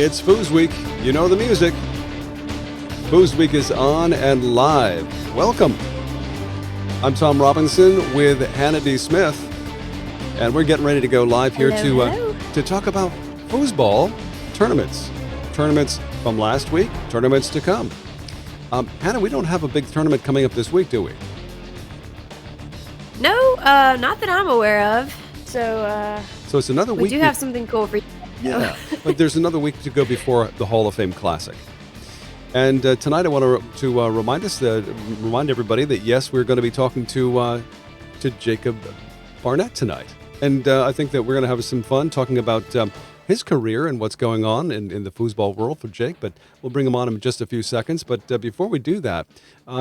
It's FoosWeek. You know the music. FoosWeek is on and live. Welcome. I'm Tom Robinson with Hannah D. Smith, and we're getting ready to go live here to talk about foosball tournaments. Tournaments from last week, tournaments to come. Hannah, we don't have a big tournament coming up this week, do we? No, not that I'm aware of. So it's another week. We do have something cool for you. Yeah, but there's another week to go before the Hall of Fame Classic. And tonight I want to remind everybody that, yes, we're going to be talking to Jacob Barnett tonight. And I think that we're going to have some fun talking about his career and what's going on in the foosball world for Jake. But we'll bring him on in just a few seconds. But before we do that,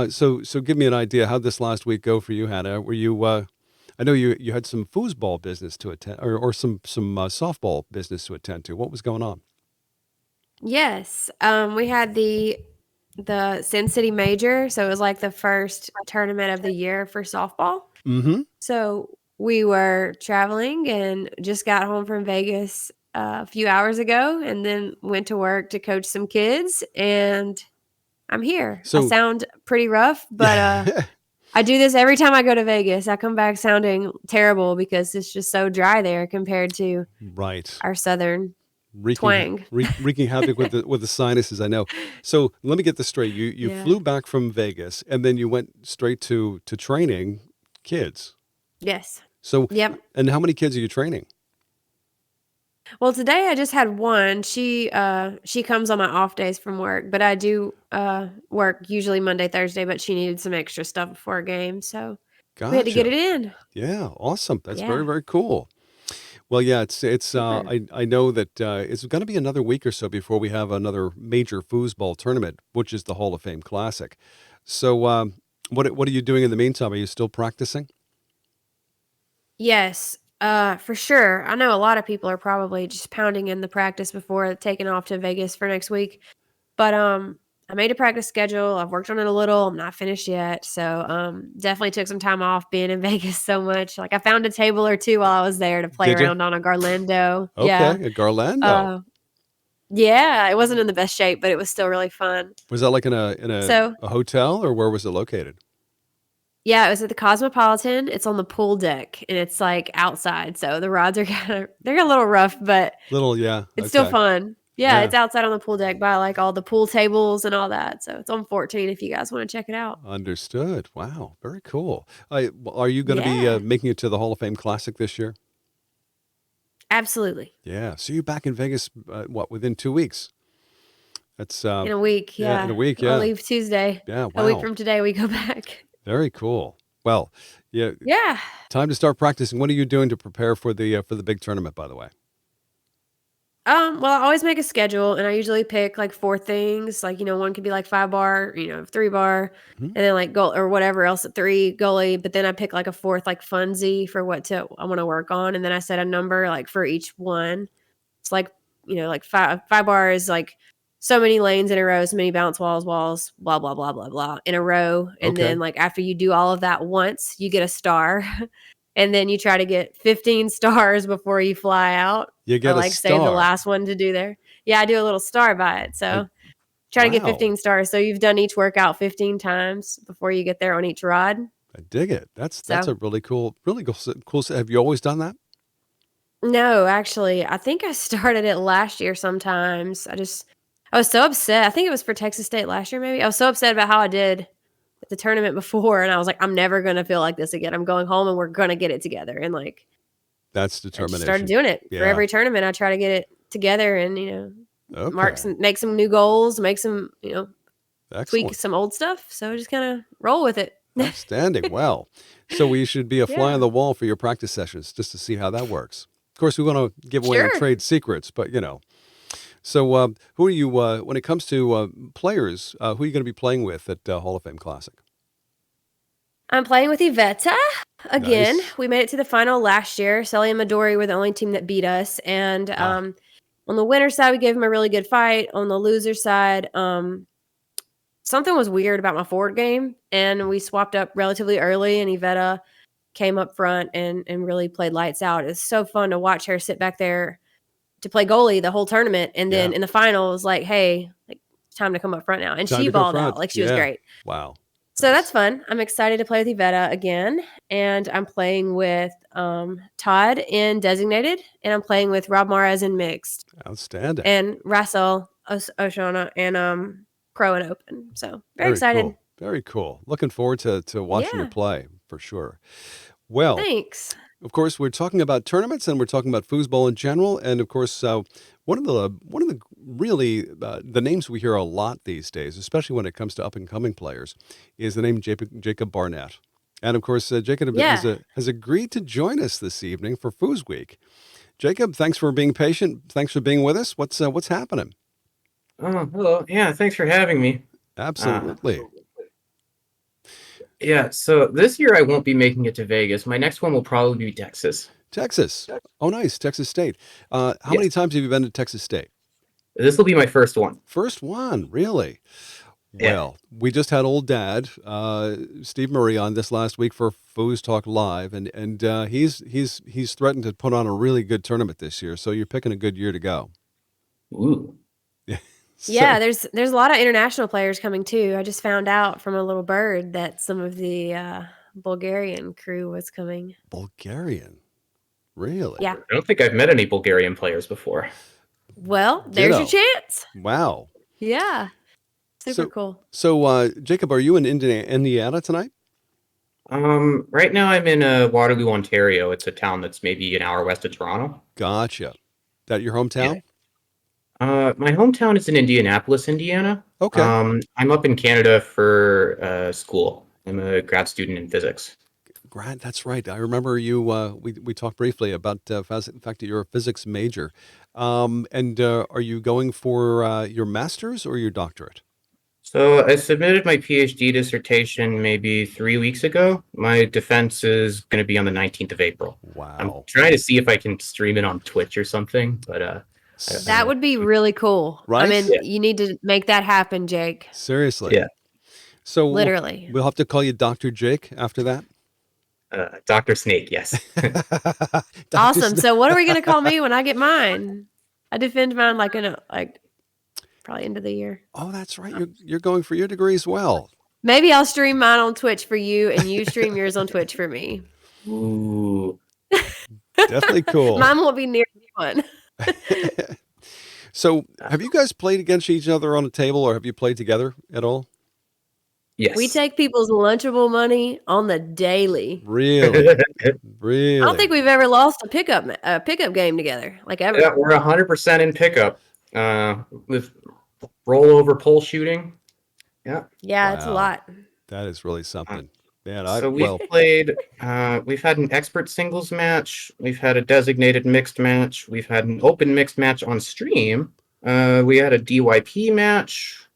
so give me an idea. How'd this last week go for you, Hannah? Were you... I know you had some foosball business to attend, or some softball business to attend to. What was going on? Yes, we had the Sin City Major, so it was like the first tournament of the year for softball. Mm-hmm. So we were traveling and just got home from Vegas a few hours ago, and then went to work to coach some kids, and I'm here. So, I sound pretty rough, but I do this every time I go to Vegas. I come back sounding terrible because it's just so dry there compared to our southern twang. Wreaking havoc with the sinuses, I know. So let me get this straight. You flew back from Vegas and then you went straight to training kids. Yes. So yep. And how many kids are you training? Well, today I just had one. She comes on my off days from work, but I do work usually Monday, Thursday, but she needed some extra stuff before a game, so we had to get it in. Yeah, awesome. That's very, very cool. Well, yeah, it's I know that it's going to be another week or so before we have another major foosball tournament, which is the Hall of Fame Classic. So what are you doing in the meantime? Are you still practicing? Yes. For sure. I know a lot of people are probably just pounding in the practice before taking off to Vegas for next week. But I made a practice schedule. I've worked on it a little. I'm not finished yet. So definitely took some time off being in Vegas so much. Like I found a table or two while I was there to play around on a Garlando. Okay, yeah. a Garlando. Yeah, it wasn't in the best shape, but it was still really fun. Was that like in a hotel, or where was it located? Yeah, it was at the Cosmopolitan. It's on the pool deck, and it's like outside. So the rods are they're a little rough, but it's still fun. Yeah, it's outside on the pool deck by like all the pool tables and all that. So it's on 14 if you guys want to check it out. Understood. Wow, very cool. Are you going to be making it to the Hall of Fame Classic this year? Absolutely. Yeah. So you're back in Vegas, within 2 weeks? That's in a week. Yeah, in a week. Yeah, I'll leave Tuesday. Yeah, wow. A week from today, we go back. Very cool. Well, yeah. Yeah. Time to start practicing. What are you doing to prepare for the big tournament, by the way? Well, I always make a schedule, and I usually pick like 4 things. Like, one could be like 5-bar, 3-bar, and then like goal or whatever else at 3 goalie. But then I pick like a 4th like funsy for I want to work on, and then I set a number like for each one. It's like like 5-bar is like so many lanes in a row, so many bounce walls, blah blah blah blah blah in a row, and then like after you do all of that once, you get a star. And then you try to get 15 stars before you fly out. You get a star. Save the last one to do there. Yeah, I do a little star by it. So try to get 15 stars. So you've done each workout 15 times before you get there on each rod. I dig it. That's a really cool. Have you always done that? No, actually, I think I started it last year sometimes. I was so upset. I think it was for Texas State last year, maybe. I was so upset about how I did at the tournament before, and I was like, I'm never going to feel like this again. I'm going home and we're going to get it together. And like, that's determination. I started doing it for every tournament. I try to get it together and, make some new goals, make some, tweak some old stuff. So just kind of roll with it. Outstanding. Well, so we should be a fly on the wall for your practice sessions just to see how that works. Of course, we want to give away our trade secrets, but So who are you, when it comes to players, who are you going to be playing with at Hall of Fame Classic? I'm playing with Iveta again. Nice. We made it to the final last year. Sully and Midori were the only team that beat us. And on the winner side, we gave them a really good fight. On the loser side, something was weird about my forward game. And we swapped up relatively early, and Iveta came up front and really played lights out. It's so fun to watch her sit back there to play goalie the whole tournament. And Yeah. then in the final, it was like, hey, like, it's time to come up front now. And Time she to go balled out. front. Like, she was Yeah. great. Wow. So Nice. that's fun. I'm excited to play with Yvetta again. And I'm playing with Todd in designated. And I'm playing with Rob Mares in mixed. Outstanding. And Russell Oshona and Crow in open. So very excited. Cool. Very cool. Looking forward to watching you play for sure. Well, thanks. Of course, we're talking about tournaments and we're talking about foosball in general. And of course, one of the really the names we hear a lot these days, especially when it comes to up and coming players, is the name Jacob Barnett. And of course, Jacob has agreed to join us this evening for FoosWeek. Jacob, thanks for being patient. Thanks for being with us. What's happening? Oh, hello. Yeah, thanks for having me. Absolutely. Yeah, so this year I won't be making it to Vegas. My next one will probably be Texas. Texas. Oh, nice. Texas State. How many times have you been to Texas State? This will be my first one. First one, really? Yeah. Well, we just had old dad, Steve Murray, on this last week for Foos Talk Live, and he's threatened to put on a really good tournament this year. So you're picking a good year to go. Ooh. Yeah, there's a lot of international players coming too. I just found out from a little bird that some of the Bulgarian crew was coming. Bulgarian? Really? Yeah. I don't think I've met any Bulgarian players before. Well, there's your chance. Wow. Yeah. Super cool. So, Jacob, are you in Indiana tonight? Right now I'm in Waterloo, Ontario. It's a town that's maybe an hour west of Toronto. Gotcha. That your hometown? Yeah. My hometown is in Indianapolis, Indiana. Okay. I'm up in Canada for school. I'm a grad student in physics. Grant, that's right. I remember you. We talked briefly about the fact that you're a physics major. And are you going for your master's or your doctorate? So I submitted my PhD dissertation maybe 3 weeks ago. My defense is going to be on the 19th of April. Wow. I'm trying to see if I can stream it on Twitch or something, but that would be really cool. Right? I mean, you need to make that happen, Jake. Seriously. Yeah. So literally, we'll have to call you Dr. Jake after that. Dr. Snake, yes. Awesome. So what are we going to call me when I get mine? I defend mine like probably end of the year. Oh, that's right. You're going for your degree as well. Maybe I'll stream mine on Twitch for you, and you stream yours on Twitch for me. Ooh. Definitely cool. Mine won't be near one. So, have you guys played against each other on a table, or have you played together at all? Yes. We take people's Lunchable money on the daily. Really? Really? I don't think we've ever lost a pickup game together, like ever. Yeah, we're 100% in pickup with rollover pole shooting. Yeah. Yeah, it's a lot. That is really something. Man, we've played, we've had an expert singles match. We've had a designated mixed match. We've had an open mixed match on stream. We had a DYP match.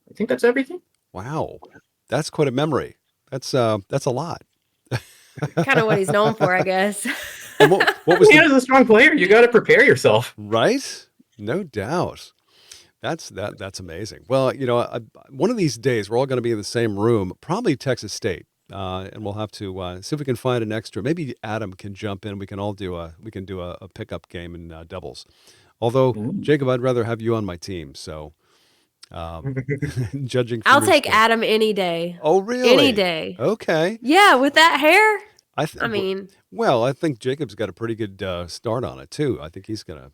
I think that's everything. Wow. That's quite a memory. That's a lot. Kind of what he's known for, I guess. And what was Hannah's a strong player. You got to prepare yourself. Right? No doubt. That's amazing. Well, one of these days we're all going to be in the same room, probably Texas State, and we'll have to see if we can find an extra. Maybe Adam can jump in. We can all do a pickup game in doubles. Although Jacob, I'd rather have you on my team. So, judging, I'll take Adam any day. Oh, really? Any day. Okay. Yeah, with that hair. I mean, I think Jacob's got a pretty good start on it too. I think he's gonna,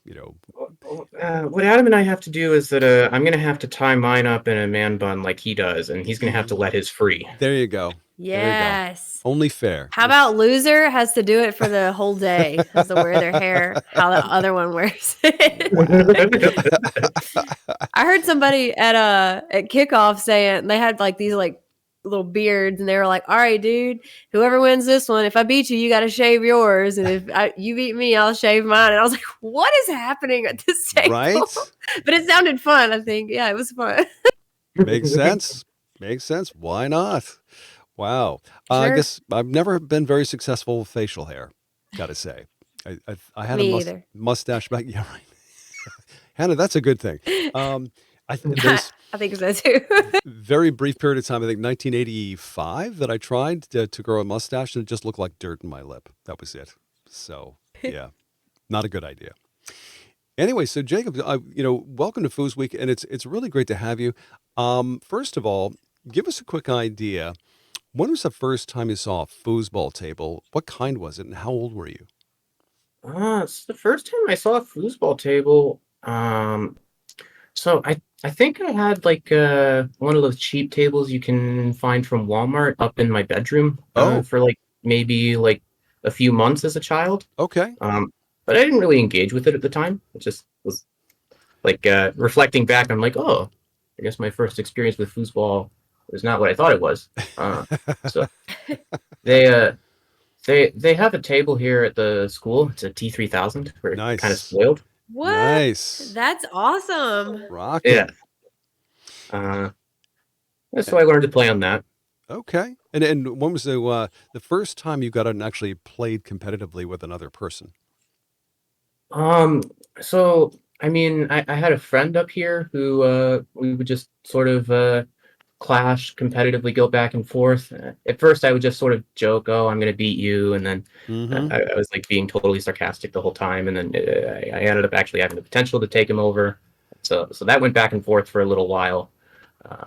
what Adam and I have to do is that I'm gonna have to tie mine up in a man bun like he does, and he's gonna have to let his free. There you go. Yes. Only fair. How about loser has to do it for the whole day? Has to wear their hair how the other one wears it. I heard somebody at kickoff saying they had like these like little beards, and they were like, "All right, dude, whoever wins this one, if I beat you, you got to shave yours, and if you beat me, I'll shave mine." And I was like, "What is happening at this table?" Right? But it sounded fun. I think, yeah, it was fun. Makes sense. Makes sense. Why not? Wow. Sure. I guess I've never been very successful with facial hair. Got to say, I had a mustache back. Yeah, right. Hannah, that's a good thing. I think so too. Very brief period of time, I think 1985, that I tried to grow a mustache, and it just looked like dirt in my lip. That was it. So, yeah, not a good idea. Anyway, so Jacob, welcome to FoosWeek, and it's really great to have you. First of all, give us a quick idea. When was the first time you saw a foosball table? What kind was it, and how old were you? It's the first time I saw a foosball table. So I think I had like one of those cheap tables you can find from Walmart up in my bedroom Oh, for like maybe like a few months as a child. okay. Um, but I didn't really engage with it at the time. It just was like reflecting back. I'm like, oh, I guess my first experience with foosball was not what I thought it was. So they uh they have a table here at the school. It's a T3000. We're kind of Nice, spoiled. What? nice, That's awesome. Yeah. rocking. Uh, so I learned to play on that. Okay. And when was the first time you got out and actually played competitively with another person? Um, so I mean, I had a friend up here who we would just sort of clash competitively, go back and forth. At first, I would just sort of joke, "Oh, I'm going to beat you," and then Mm-hmm. I was like being totally sarcastic the whole time. And then I ended up actually having the potential to take him over. So that went back and forth for a little while. Uh,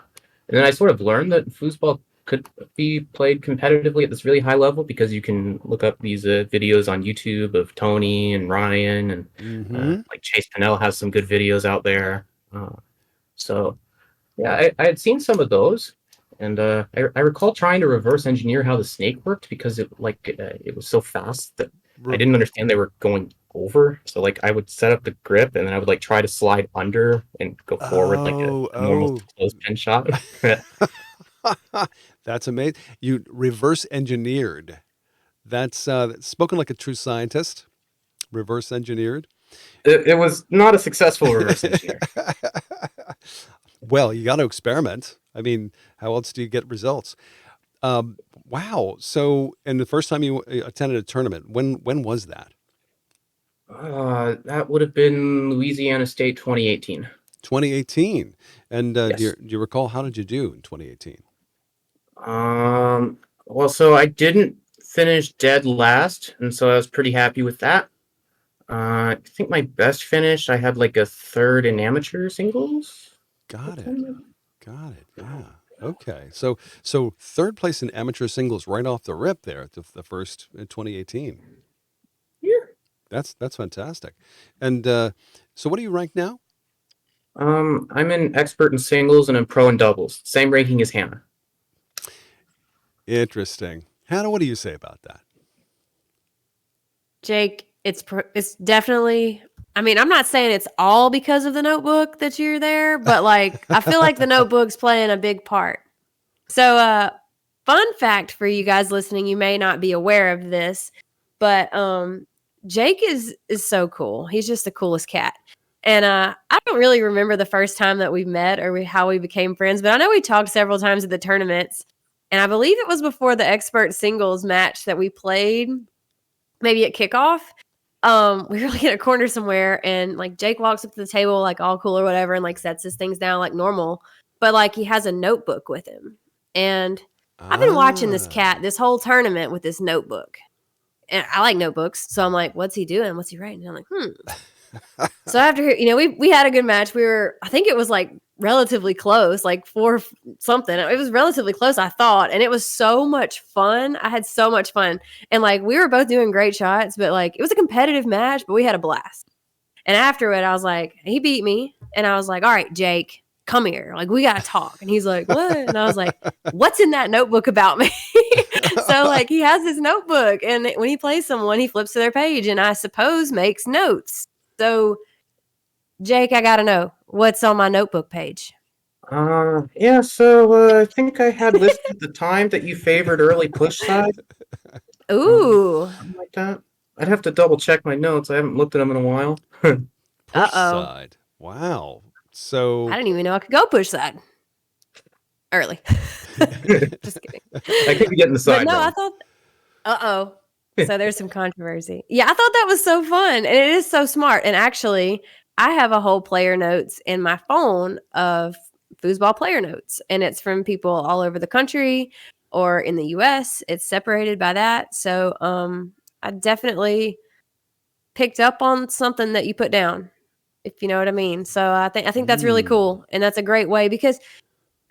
and then I sort of learned that foosball could be played competitively at this really high level because you can look up these videos on YouTube of Tony and Ryan and Mm-hmm. like Chase Pennell has some good videos out there. So yeah, I had seen some of those, and I recall trying to reverse engineer how the snake worked because it was so fast that I Re- didn't understand they were going over. So like I would set up the grip and then I would like try to slide under and go forward like oh, a normal oh. clothespin shot. That's amazing. You reverse engineered. That's spoken like a true scientist. Reverse engineered. It was not a successful reverse engineer. Well, you got to experiment. I mean, how else do you get results? Wow. So, and the first time you attended a tournament, when was that? That would have been Louisiana State 2018. 2018. And Yes. do you recall how did you do in 2018? Um, well, so I didn't finish dead last, and so I was pretty happy with that. I think my best finish, I had like a third in amateur singles. Got it. Got it. Yeah. Okay. So third place in amateur singles right off the rip there at the first in 2018. Yeah. That's fantastic. And so what are you ranked now? I'm an expert in singles and I'm pro in doubles. Same ranking as Hannah. Interesting. Hannah, what do you say about that? Jake, it's definitely. I mean, I'm not saying it's all because of the Notebook that you're there, but like I feel like the Notebook's playing a big part. So, fun fact for you guys listening, you may not be aware of this, but Jake is so cool. He's just the coolest cat. And I don't really remember the first time that we met or how we became friends, but I know we talked several times at the tournaments. And I believe it was before the expert singles match that we played, maybe at kickoff. We were like in a corner somewhere, and like Jake walks up to the table, like all cool or whatever, and like sets his things down like normal. But like he has a notebook with him. And I've been watching this Ah. cat this whole tournament with this notebook. And I like notebooks. So I'm like, what's he doing? What's he writing? And I'm like, So after, we had a good match. I think it was like relatively close, like four something. It was relatively close, I thought. And it was so much fun. I had so much fun. And like, we were both doing great shots, but like, it was a competitive match, but we had a blast. And after it, I was like, he beat me. And I was like, all right, Jake, come here. Like, we got to talk. And he's like, what? And I was like, what's in that notebook about me? So, like, he has his notebook. And when he plays someone, he flips to their page and I suppose makes notes. So, Jake, I got to know what's on my notebook page. Yeah, so I think I had listed the time that you favored early push side. Ooh. Something like that. I'd have to double check my notes. I haven't looked at them in a while. Push Uh-oh. side. Wow. I So didn't even know I could go push side early. Just kidding. I could be getting the But side no, I wrong. thought, uh-oh. So there's some controversy. Yeah, I thought that was so fun. And it is so smart. And actually, I have a whole player notes in my phone of foosball player notes. And it's from people all over the country or in the US. It's separated by that. So I definitely picked up on something that you put down. if you know what I mean. So I think that's really cool, and that's a great way, because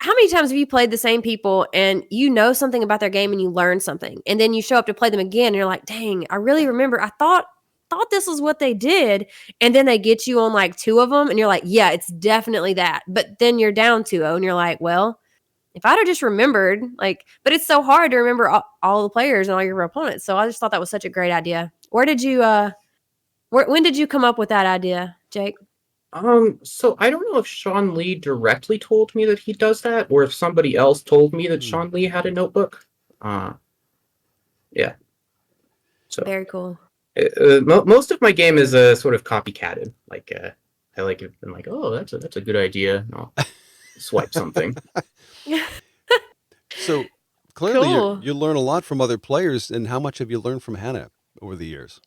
how many times have you played the same people and you know something about their game and you learn something, and then you show up to play them again and you're like, dang, I really remember, I thought this was what they did, and then they get you on like 2 of them and you're like, yeah, it's definitely that, but then you're down 2-0 and you're like, well, if I'd have just remembered, like, but it's so hard to remember all the players and all your opponents. So I just thought that was such a great idea. Where did you when did you come up with that idea, Jake? So I don't know if Sean Lee directly told me that he does that, or if somebody else told me that Sean Lee had a notebook. Yeah. So Very cool. most of my game is sort of copycatted. Like I like it. I'm like, oh, that's a good idea. And I'll swipe something. So clearly, Cool. you learn a lot from other players. And how much have you learned from Hannah over the years?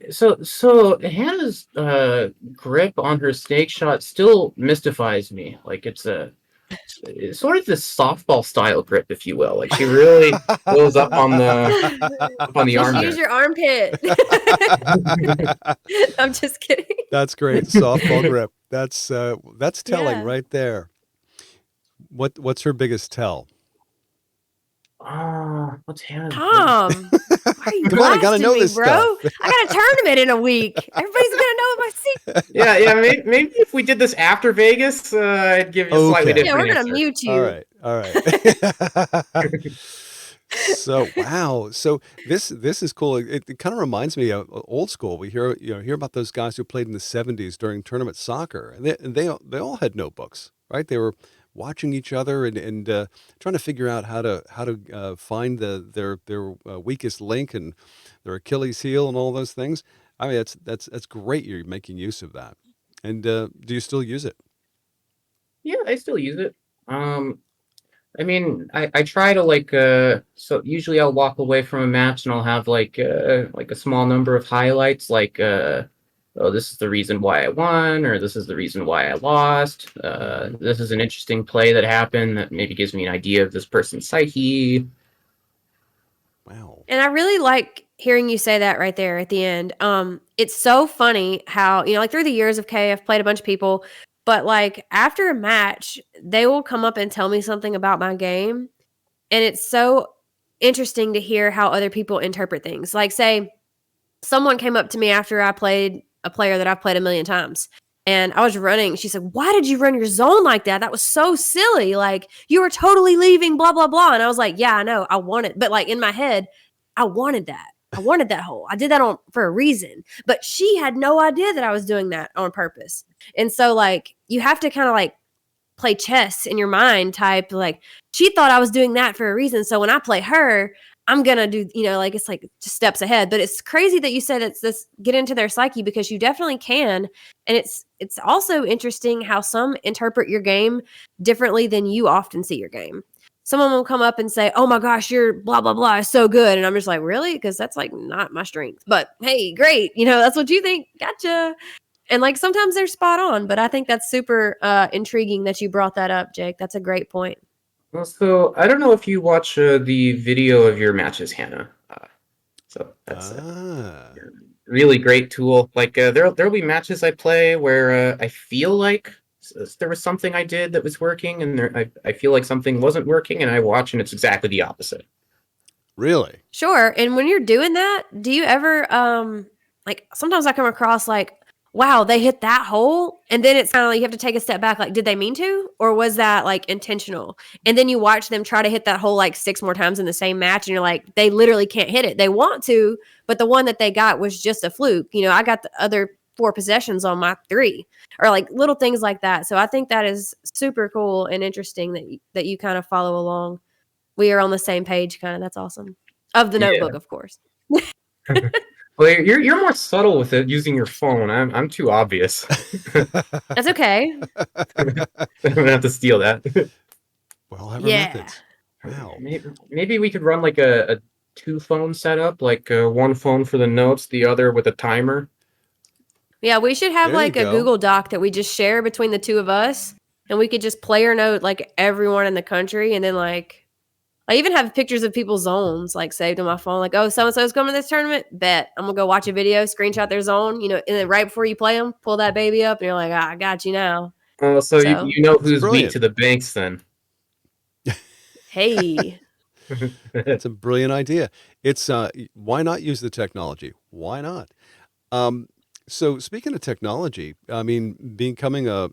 So Hannah's grip on her snake shot still mystifies me. Like it's sort of this softball style grip, if you will. Like she really goes up on the Just arm. use your armpit. I'm just kidding. That's great. Softball grip. That's telling Yeah. right there. What's her biggest tell? What's Hannah's? Tom, why are you Come on, I gotta blasting know me, this bro? stuff. I got a tournament in a week. Everybody's gonna know my secret. Yeah. Maybe if we did this after Vegas, I'd give you a slightly Okay. Yeah, different we're gonna answer. mute you. All right. So wow. So this is cool. It kind of reminds me of old school. We hear about those guys who played in the 70s during tournament soccer, and they all had notebooks, right? They were watching each other and trying to figure out how to find their weakest link and their Achilles heel and all those things. I mean, that's great. You're making use of that. And do you still use it? Yeah, I still use it. I mean, I try to so usually I'll walk away from a match and I'll have like a small number of highlights, like oh, this is the reason why I won, or this is the reason why I lost. This is an interesting play that happened that maybe gives me an idea of this person's psyche. Wow. And I really like hearing you say that right there at the end. It's so funny how, like through the years of K, I've played a bunch of people, but like after a match, they will come up and tell me something about my game. And it's so interesting to hear how other people interpret things. Like, say, someone came up to me after I played a player that I've played a million times. And I was running. She said, why did you run your zone like that? That was so silly. Like, you were totally leaving, blah, blah, blah. And I was like, yeah, I know. I want it. But like in my head, I wanted that. I wanted that hole. I did that for a reason. But she had no idea that I was doing that on purpose. And so like you have to kind of like play chess in your mind type, like she thought I was doing that for a reason. So when I play her, I'm going to do, like it's like just steps ahead. But it's crazy that you said it's this, get into their psyche, because you definitely can. And it's also interesting how some interpret your game differently than you often see your game. Someone will come up and say, oh my gosh, you're blah, blah, blah, so good. And I'm just like, really? Because that's like not my strength. But hey, great. That's what you think. Gotcha. And like sometimes they're spot on, but I think that's super intriguing that you brought that up, Jake. That's a great point. Well, so I don't know if you watch the video of your matches, Hannah. So that's a really great tool. Like there'll be matches I play where I feel like there was something I did that was working, and I feel like something wasn't working, and I watch and it's exactly the opposite. Really? Sure. And when you're doing that, do you ever like sometimes I come across like, wow, they hit that hole, and then it's kind of like you have to take a step back, like, did they mean to, or was that like intentional? And then you watch them try to hit that hole like 6 more times in the same match, and you're like, they literally can't hit it. They want to, but the one that they got was just a fluke. I got the other 4 possessions on my 3, or like little things like that. So I think that is super cool and interesting that you kind of follow along. We are on the same page, kind of. That's awesome. Of the notebook, of course. Well, you're more subtle with it using your phone. I'm too obvious. That's okay. I'm gonna have to steal that. Well, have methods. Wow. Maybe we could run like a 2-phone setup, like one phone for the notes, the other with a timer. Yeah, we should have There like you a go. Google Doc that we just share between the 2 of us, and we could just player note like everyone in the country, and then like I even have pictures of people's zones like saved on my phone. Like, oh, so and so's coming to this tournament. Bet I'm gonna go watch a video, screenshot their zone. And then right before you play them, pull that baby up, and you're like, I got you now. Oh, so So you know It's who's weak brilliant. to the banks then. hey, It's a brilliant idea. It's why not use the technology? Why not? So speaking of technology, I mean, becoming a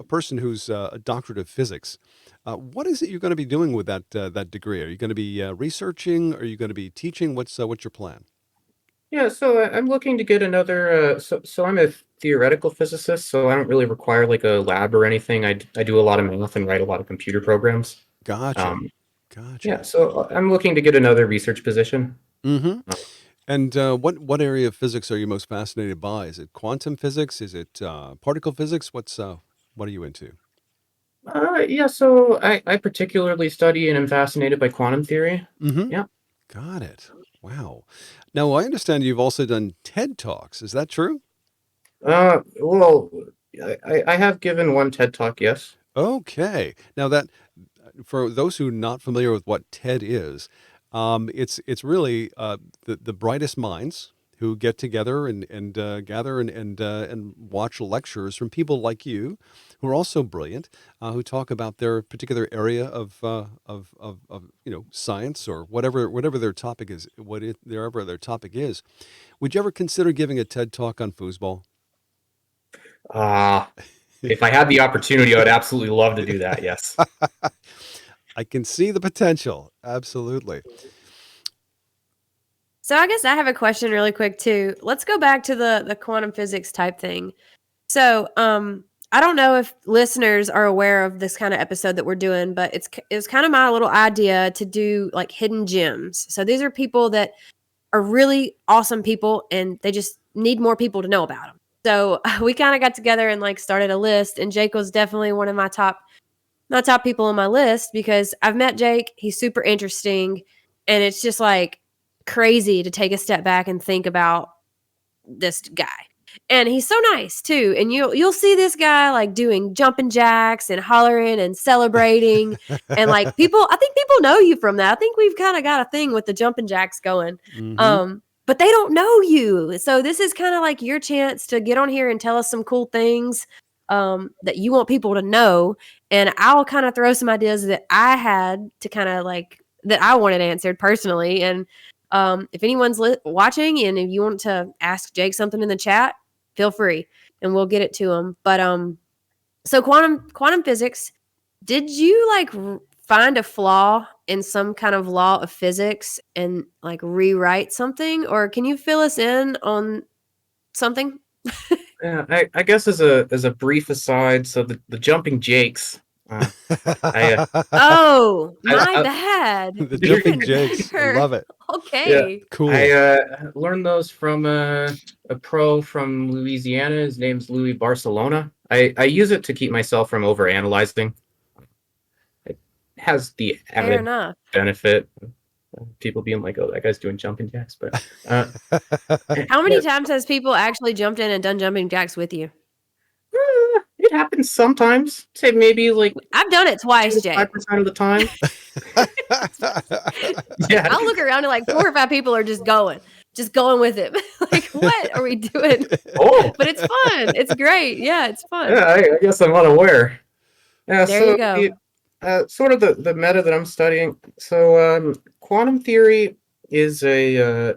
person who's a doctorate of physics, what is it you're going to be doing with that degree? Are you going to be researching? Are you going to be teaching? What's your plan? Yeah, so I'm looking to get another. So I'm a theoretical physicist, so I don't really require like a lab or anything. I do a lot of math and write a lot of computer programs. Gotcha, Um, yeah, gotcha. so I'm looking to get another research position. Mm-hmm. Uh, And what area of physics are you most fascinated by? Is it quantum physics? Is it particle physics? What are you into? yeah, so I particularly study and am fascinated by quantum theory. Mm-hmm. Yeah. Got it. Wow. Now I understand you've also done TED Talks. Is that true? Well, I have given one TED Talk, yes. Okay. Now that for those who are not familiar with what TED is, it's really the brightest minds who get together and gather and watch lectures from people like you, who are also brilliant, who talk about their particular area of science or whatever their topic is, wherever their topic is. Would you ever consider giving a TED talk on foosball? Uh, if I had the opportunity, I would absolutely love to do that, yes. I can see the potential. Absolutely. so I guess I have a question really quick too. Let's go back to the quantum physics type thing. So, I don't know if listeners are aware of this kind of episode that we're doing, but it's kind of my little idea to do like hidden gems. So these are people that are really awesome people, and they just need more people to know about them. So we kind of got together and like started a list, and Jake was definitely one of my top people on my list because I've met Jake. He's super interesting, and it's just like crazy to take a step back and think about this guy. And he's so nice too. And you'll see this guy like doing jumping jacks and hollering and celebrating. And like I think people know you from that. I think we've kind of got a thing with the jumping jacks going. Mm-hmm. But they don't know you. So this is kind of like your chance to get on here and tell us some cool things that you want people to know. And I'll kind of throw some ideas that I had to kind of like that I wanted answered personally. And if anyone's watching and if you want to ask Jake something in the chat, feel free and we'll get it to him. But so quantum physics, did you like find a flaw in some kind of law of physics and like rewrite something, or can you fill us in on something? Yeah, I guess as a brief aside, so the jumping jakes, uh, I, Oh, I, my I bad. The jumping Even jakes. I better. love it. yeah, Okay. Cool. I learned those from a pro from Louisiana. His name's Louis Barcelona. I use it to keep myself from overanalyzing. It has the Fair added enough. benefit of people being like, "Oh, that guy's doing jumping jacks." But How many yeah, times has people actually jumped in and done jumping jacks with you? it happens sometimes. Say maybe like I've done it twice, Jake. 5% of the time. Yeah. I'll look around and like 4 or 5 people are just going with it. Like, what are we doing? Oh, But it's fun. It's great. Yeah, it's fun. yeah. I guess I'm unaware. Yeah. There you So go. sort of the meta that I'm studying. So quantum theory is a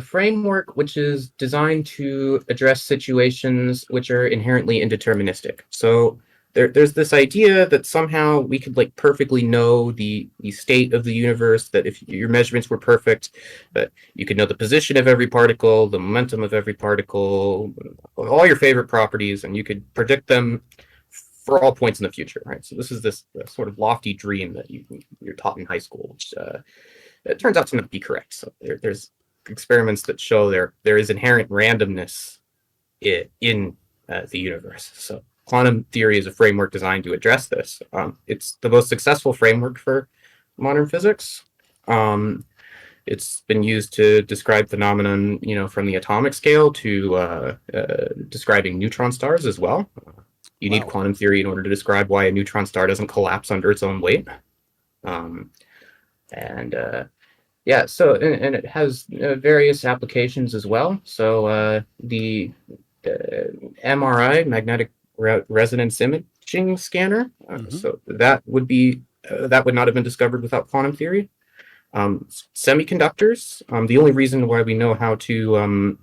framework which is designed to address situations which are inherently indeterministic. So there's this idea that somehow we could like perfectly know the state of the universe, that if your measurements were perfect, that you could know the position of every particle, the momentum of every particle, all your favorite properties, and you could predict them for all points in the future, right? So this is this sort of lofty dream that you're taught in high school, which it turns out to not be correct. So there's experiments that show there is inherent randomness in the universe. So quantum theory is a framework designed to address this. It's the most successful framework for modern physics. It's been used to describe phenomenon, from the atomic scale to describing neutron stars as well. You need Wow. quantum theory in order to describe why a neutron star doesn't collapse under its own weight. Um, and yeah, so and it has various applications as well. So the MRI, magnetic resonance imaging scanner. Mhm. So that would be that would not have been discovered without quantum theory. Semiconductors. The only reason why we know how to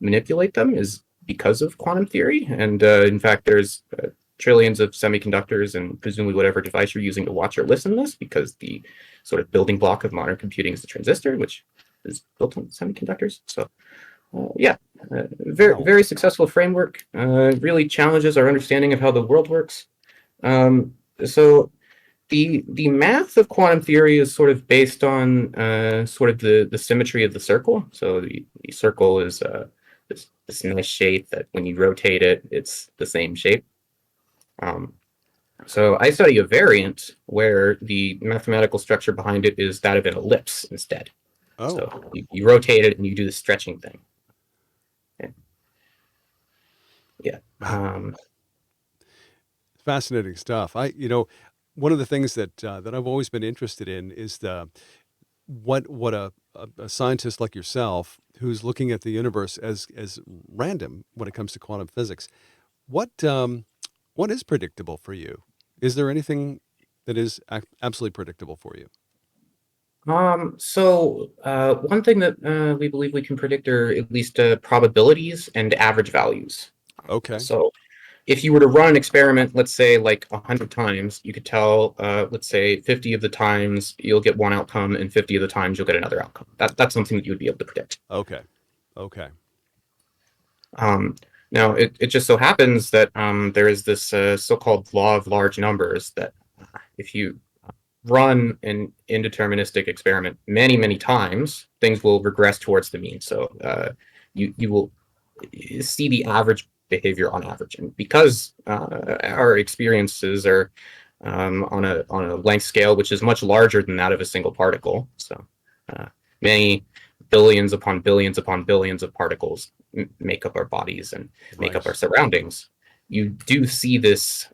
manipulate them is because of quantum theory, and in fact, there's trillions of semiconductors and presumably whatever device you're using to watch or listen to this, because the sort of building block of modern computing is the transistor, which is built on semiconductors. So yeah, very Wow. very successful framework. Really challenges our understanding of how the world works. So the math of quantum theory is sort of based on sort of the symmetry of the circle. So the circle is this nice shape that when you rotate it, it's the same shape. Um, so I study a variant where the mathematical structure behind it is that of an ellipse instead. Oh, So you rotate it and you do the stretching thing. Yeah. fascinating stuff. One of the things that I've always been interested in is the what a scientist like yourself who's looking at the universe as random when it comes to quantum physics. What is predictable for you? Is there anything that is absolutely predictable for you? One thing that we believe we can predict are at least probabilities and average values. Okay. So if you were to run an experiment, let's say like 100 times, you could tell, let's say 50 of the times you'll get one outcome and 50 of the times you'll get another outcome. That's something that you would be able to predict. Okay. Okay. Um, Now, it just so happens that there is this so-called law of large numbers that if you run an indeterministic experiment many, many times, things will regress towards the mean. So you will see the average behavior on average, and because our experiences are on a length scale which is much larger than that of a single particle, so uh, many billions upon billions upon billions of particles make up our bodies and make up our Right. surroundings. You do see this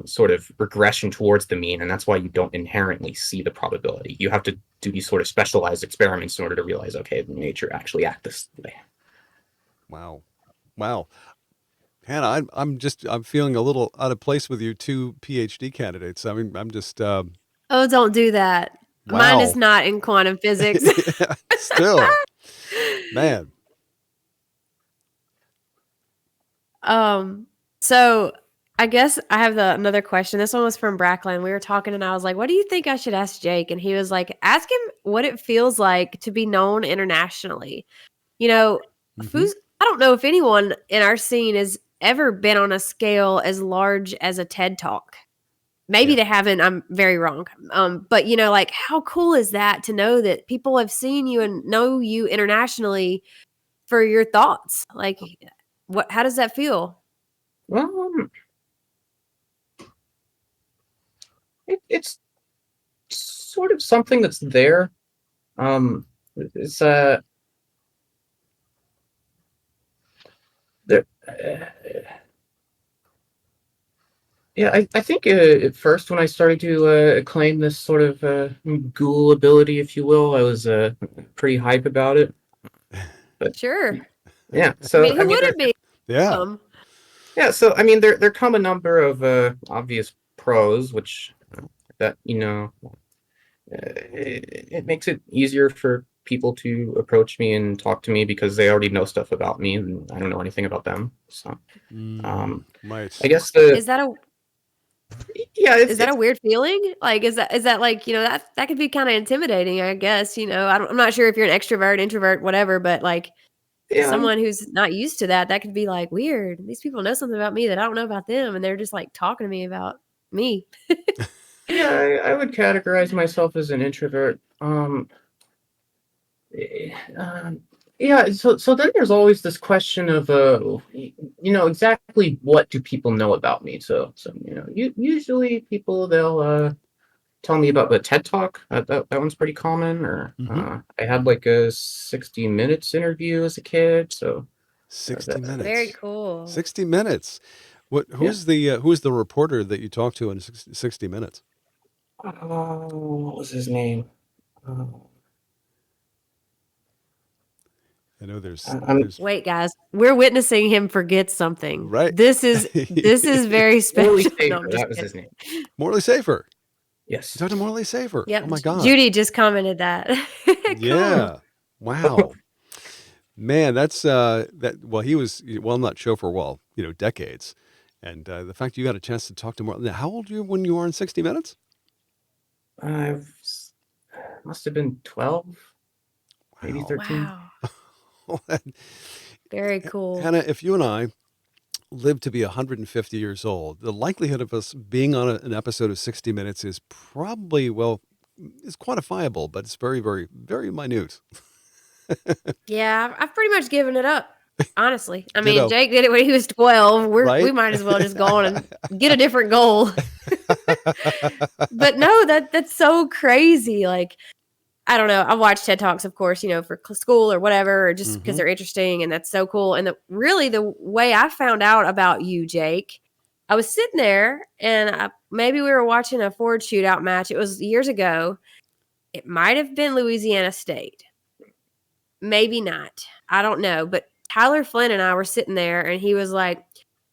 sort of regression towards the mean, and that's why you don't inherently see the probability. You have to do these sort of specialized experiments in order to realize, okay, nature actually acts this way. Wow. Wow. Hannah, I'm feeling a little out of place with you two PhD candidates. I mean, I'm just Oh, don't do that. Mine is wow. not in quantum physics. Yeah, still, man. Um, so I guess I have another question. This one was from Brackland. We were talking and I was like, what do you think I should ask Jake? And he was like, ask him what it feels like to be known internationally. You know, Hmm. Foos, I don't know if anyone in our scene has ever been on a scale as large as a TED Talk. Maybe Yeah. they haven't. I'm very wrong. But like, how cool is that to know that people have seen you and know you internationally for your thoughts? Like, how does that feel? Well, it's sort of something that's there. It's there. Yeah, I think at first when I started to claim this sort of ghoul ability, if you will, I was pretty hype about it. But Sure. yeah, I so mean, I who mean, wouldn't be? Yeah. yeah, so I mean, there come a number of obvious pros, which that it makes it easier for people to approach me and talk to me because they already know stuff about me and I don't know anything about them. So Right. I guess the Is that a yeah, is that a weird feeling? Like, is that like that could be kind of intimidating? I guess I'm not sure if you're an extrovert, introvert, whatever, but like yeah. someone who's not used to that could be like weird. These people know something about me that I don't know about them, and they're just like talking to me about me. Yeah, I would categorize myself as an introvert. Eh, um, yeah, so then there's always this question of exactly what do people know about me? So usually people they'll tell me about the TED Talk. That one's pretty common. Or Hmm. I had like a 60 Minutes interview as a kid, so 60 that Very minutes. cool. 60 minutes. Who's the reporter that you talked to in 60 Minutes? What was his name? I know there's Wait, guys, we're witnessing him forget something. right. This is very Morley special. No, Safer, I'm just that was his kidding. name. Morley Safer. You Yes. talked to Morley Safer. Yep. Oh my God. Judy just commented that. Cool. Yeah. Wow. Man, that's he was on that show for decades. And the fact you got a chance to talk to Morley. How old were you when you were in 60 Minutes? I must have been 12, maybe Wow. 13. Wow. Very cool. Hannah, if you and I live to be 150 years old, the likelihood of us being on an episode of 60 Minutes is probably, is quantifiable, but it's very, very, very minute. Yeah, I've pretty much given it up. Honestly, I mean, Ditto. Jake did it when he was 12. We Right? might as well just go on and get a different goal. But no, that's so crazy. Like, I don't know. I watch TED Talks, of course, for school or whatever, or just because they're interesting, and that's so cool. And the way I found out about you, Jake, I was sitting there, and maybe we were watching a Ford shootout match. It was years ago. It might have been Louisiana State. Maybe not. I don't know. But Tyler Flynn and I were sitting there, and he was like,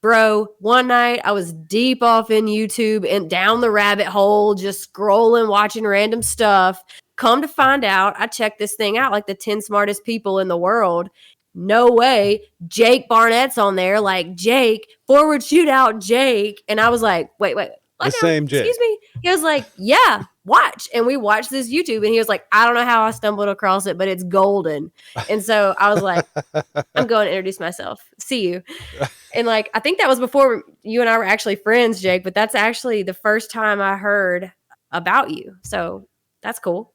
bro, one night I was deep off in YouTube and down the rabbit hole, just scrolling, watching random stuff. Come to find out, I checked this thing out, like the 10 smartest people in the world. No way. Jake Barnett's on there, like Jake, forward shootout Jake. And I was like, wait. The same Jake. Excuse me. He was like, yeah, watch. And we watched this YouTube, and he was like, I don't know how I stumbled across it, but it's golden. And so I was like, I'm going to introduce myself. See you. And like, I think that was before you and I were actually friends, Jake, but that's actually the first time I heard about you. So that's cool.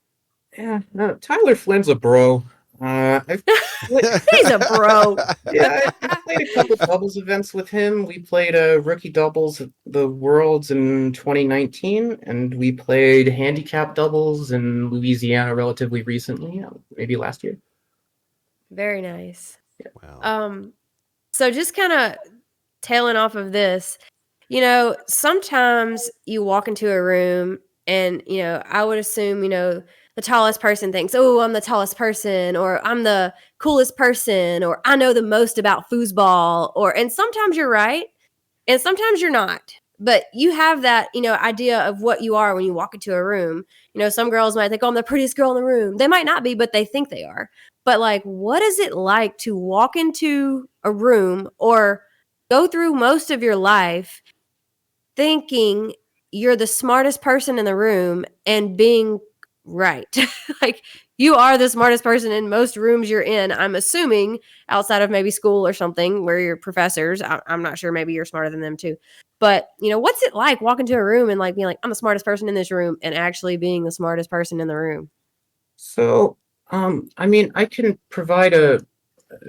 Yeah, no, Tyler Flynn's a bro. He's a bro. Yeah, I played a couple doubles events with him. We played rookie doubles at the Worlds in 2019, and we played handicap doubles in Louisiana relatively recently, maybe last year. Very nice. Wow. So just kind of tailing off of this, sometimes you walk into a room and, I would assume, the tallest person thinks, oh, I'm the tallest person, or I'm the coolest person, or I know the most about foosball, and sometimes you're right. And sometimes you're not. But you have that, idea of what you are when you walk into a room. Some girls might think, oh, I'm the prettiest girl in the room. They might not be, but they think they are. But like, what is it like to walk into a room or go through most of your life thinking you're the smartest person in the room and being right? Like, you are the smartest person in most rooms you're in, I'm assuming, outside of maybe school or something where you're professors. I'm not sure. Maybe you're smarter than them too. But, what's it like walking to a room and like being like, I'm the smartest person in this room, and actually being the smartest person in the room? So, I mean, I can provide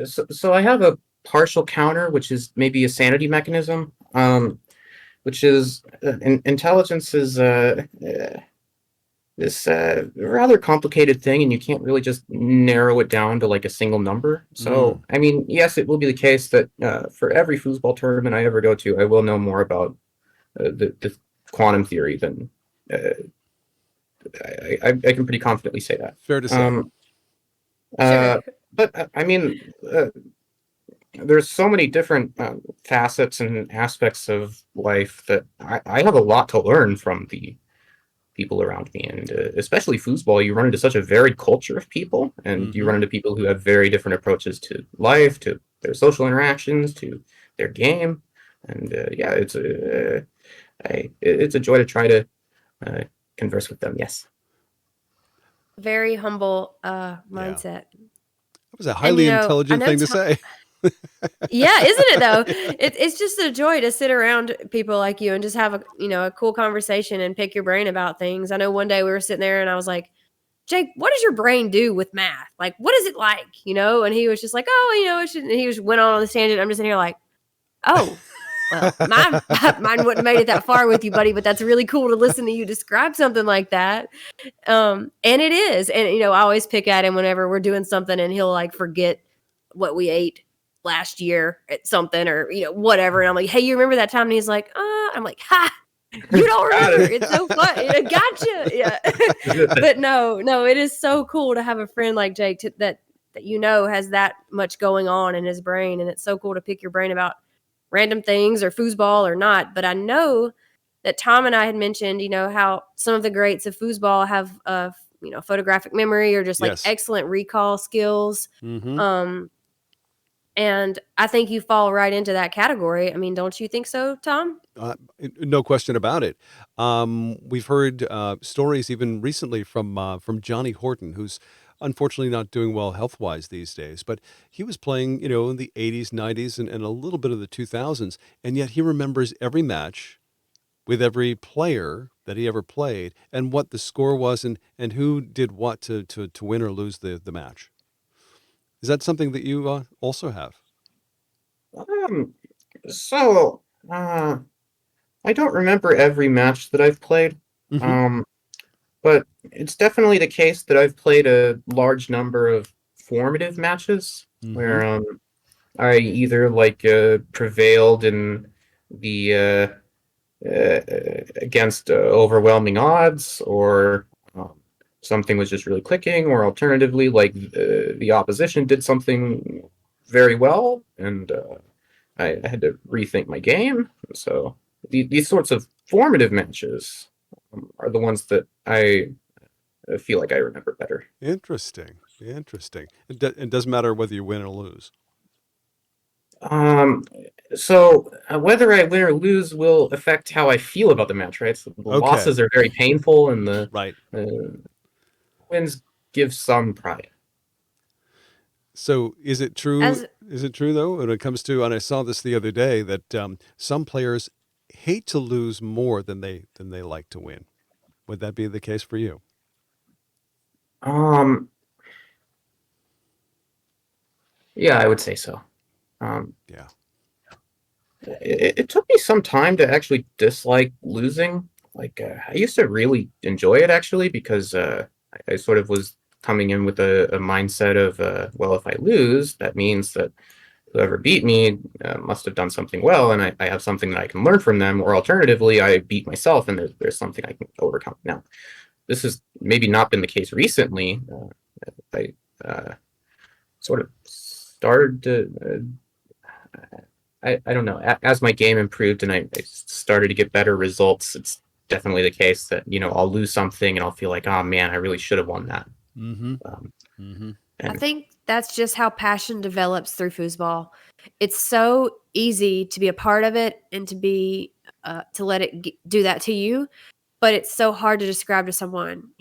so I have a partial counter, which is maybe a sanity mechanism, which is intelligence is this rather complicated thing, and you can't really just narrow it down to like a single number. So, I mean, yes, it will be the case that for every foosball tournament I ever go to, I will know more about the quantum theory than I can pretty confidently say that. Fair to say. Sure. But I mean, there's so many different facets and aspects of life that I have a lot to learn from the people around me, and especially foosball. You run into such a varied culture of people, and you run into people who have very different approaches to life, to their social interactions, to their game, and yeah, it's a joy to try to converse with them. Yes. Very humble mindset. That was a highly intelligent thing to say. Yeah, isn't it though? It's just a joy to sit around people like you and just have a cool conversation and pick your brain about things. I know one day we were sitting there and I was like, Jake, what does your brain do with math? Like, what is it like? And he was just like, oh, it should. And he went on this tangent. I'm just sitting here like, oh, well, mine wouldn't have made it that far with you, buddy. But that's really cool to listen to you describe something like that. And it is. And I always pick at him whenever we're doing something, and he'll like forget what we ate last year at something or, whatever. And I'm like, hey, you remember that time? And he's like, I'm like, ha, you don't remember. It's so fun. Gotcha. Yeah. But no, it is so cool to have a friend like Jake that has that much going on in his brain. And it's so cool to pick your brain about random things or foosball or not. But I know that Tom and I had mentioned, how some of the greats of foosball have, photographic memory or just like Yes. excellent recall skills. Mm-hmm. And I think you fall right into that category. I mean, don't you think so, Tom? No question about it. We've heard stories even recently from Johnny Horton, who's unfortunately not doing well health-wise these days. But he was playing, in the 80s, 90s, and a little bit of the 2000s, and yet he remembers every match with every player that he ever played and what the score was and who did what to win or lose the match. Is that something that you also have? So, I don't remember every match that I've played. Mm-hmm. But it's definitely the case that I've played a large number of formative matches Mm-hmm. where I either prevailed in the against overwhelming odds, or something was just really clicking, or alternatively, the opposition did something very well, and I had to rethink my game. So these sorts of formative matches are the ones that I feel like I remember better. Interesting. It doesn't matter whether you win or lose. So whether I win or lose will affect how I feel about the match, right? So the Okay. losses are very painful, and the Right. wins give some pride. So is it true? Is it true though, when it comes to, and I saw this the other day, that some players hate to lose more than they like to win? Would that be the case for you? Yeah, I would say so. Yeah. It took me some time to actually dislike losing. I used to really enjoy it, actually, because I sort of was coming in with a mindset of, well, if I lose, that means that whoever beat me must have done something well, and I have something that I can learn from them, or alternatively, I beat myself, and there's something I can overcome. Now, this has maybe not been the case recently. I sort of started to I don't know. As my game improved and I started to get better results, it's definitely the case that I'll lose something and I'll feel like, oh man, I really should have won that. Mm-hmm. Mm-hmm. I think that's just how passion develops through foosball. It's so easy to be a part of it and to be to let it do that to you, but it's so hard to describe to someone.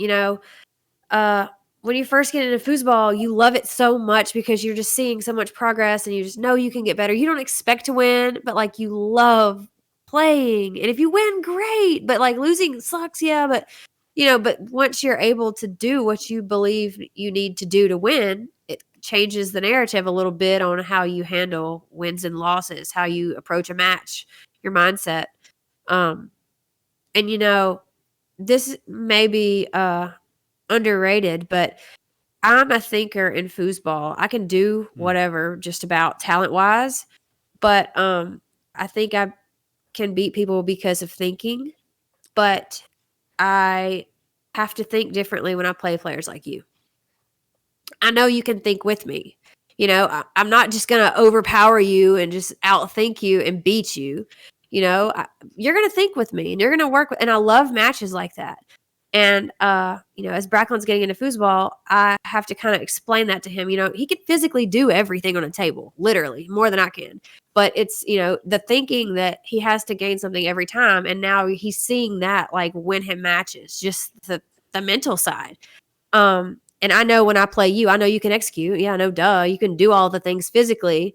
When you first get into foosball, you love it so much because you're just seeing so much progress and you just know you can get better. You don't expect to win, but you love playing. And if you win, great. But losing sucks, yeah. But but once you're able to do what you believe you need to do to win, it changes the narrative a little bit on how you handle wins and losses, how you approach a match, your mindset. And this may be underrated, but I'm a thinker in foosball. I can do whatever just about talent-wise, but I think I can beat people because of thinking, but I have to think differently when I play players like you. I know you can think with me. I'm not just going to overpower you and just outthink you and beat you. You're going to think with me and you're going to work with, and I love matches like that. And, as Bracklin's getting into foosball, I have to kind of explain that to him. He can physically do everything on a table, literally, more than I can. But it's, the thinking that he has to gain something every time. And now he's seeing that, win him matches, just the mental side. And I know when I play you, I know you can execute. Yeah, no, duh. You can do all the things physically.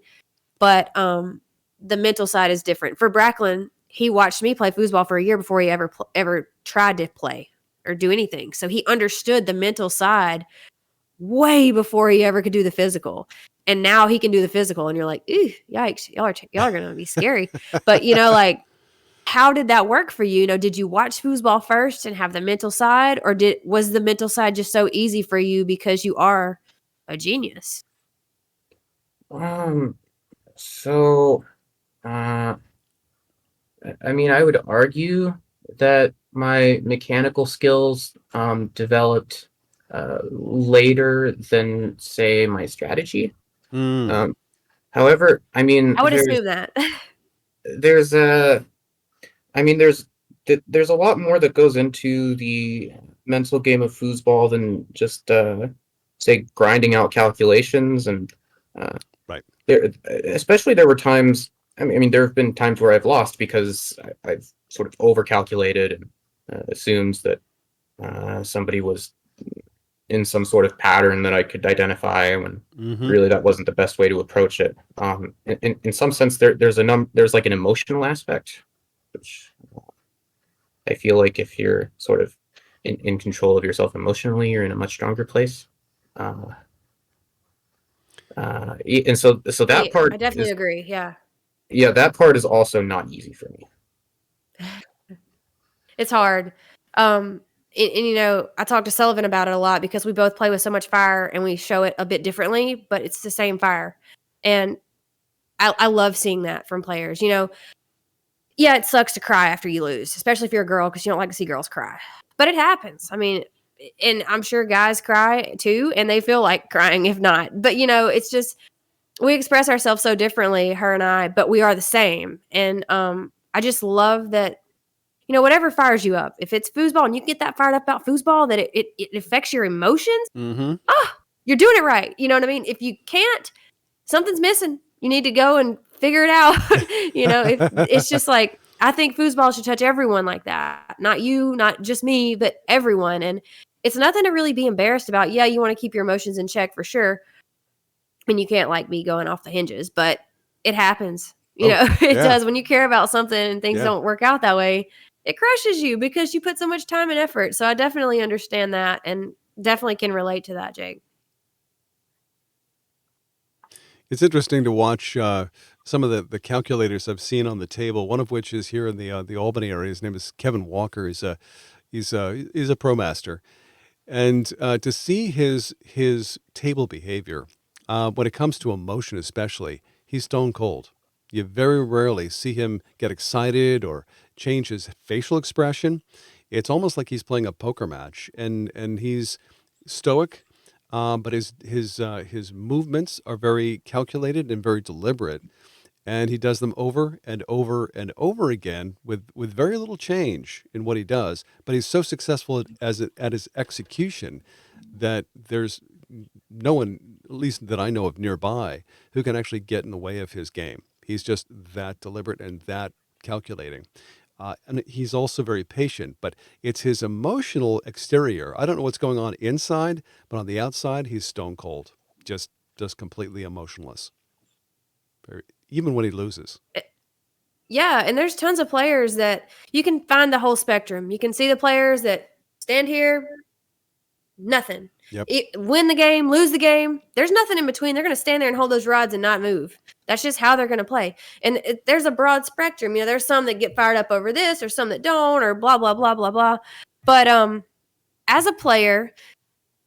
But the mental side is different. For Bracklin, he watched me play foosball for a year before he ever tried to play or do anything. So he understood the mental side way before he ever could do the physical. And now he can do the physical and you're like, "Ew, yikes, y'all are going to be scary." But how did that work for you? Did you watch foosball first and have the mental side, or was the mental side just so easy for you because you are a genius? So, uh, I mean, I would argue that my mechanical skills developed later than, say, my strategy. Mm. However, I mean, I would assume that. there's a, I mean, there's a lot more that goes into the mental game of foosball than just say grinding out calculations and uh, Right. especially there were times. I mean, there have been times where I've lost because I've sort of overcalculated and assumed that somebody was in some sort of pattern that I could identify when Mm-hmm. really that wasn't the best way to approach it. In some sense, there's like an emotional aspect, which I feel like if you're sort of in control of yourself emotionally, you're in a much stronger place. Uh, and so that I part definitely is, agree. Yeah. yeah, that part is also not easy for me. It's hard. And I talk to Sullivan about it a lot because we both play with so much fire and we show it a bit differently, but it's the same fire. And I love seeing that from players. Yeah, it sucks to cry after you lose, especially if you're a girl because you don't like to see girls cry. But it happens. I mean, and I'm sure guys cry too, and they feel like crying if not. But it's just we express ourselves so differently, her and I, but we are the same. And I just love that whatever fires you up. If it's foosball and you get that fired up about foosball, that it affects your emotions, Mm-hmm. you're doing it right. You know what I mean? If you can't, something's missing. You need to go and figure it out. If it's just like, I think foosball should touch everyone like that. Not you, not just me, but everyone. And it's nothing to really be embarrassed about. Yeah, you want to keep your emotions in check for sure. I mean, you can't like be going off the hinges, but it happens. It yeah. does when you care about something and things Yeah. don't work out that way. It crushes you because you put so much time and effort. So I definitely understand that and definitely can relate to that, Jake. It's interesting to watch some of the calculators I've seen on the table. One of which is here in the Albany area. His name is Kevin Walker. He's a pro master, and to see his table behavior when it comes to emotion, especially, he's stone cold. You very rarely see him get excited or change his facial expression. It's almost like he's playing a poker match, and he's stoic. But his movements are very calculated and very deliberate, and he does them over and over and over again with very little change in what he does. But he's so successful at his execution that there's no one, at least that I know of nearby, who can actually get in the way of his game. He's just that deliberate and that calculating. And he's also very patient, but it's his emotional exterior. I don't know what's going on inside, but on the outside, he's stone cold, just completely emotionless, even when he loses. Yeah, and there's tons of players that you can find the whole spectrum. You can see the players that stand here, nothing. Yep. Win the game, lose the game. There's nothing in between. They're going to stand there and hold those rods and not move. That's just how they're going to play. And there's a broad spectrum. There's some that get fired up over this, or some that don't, or blah blah blah blah blah. But as a player,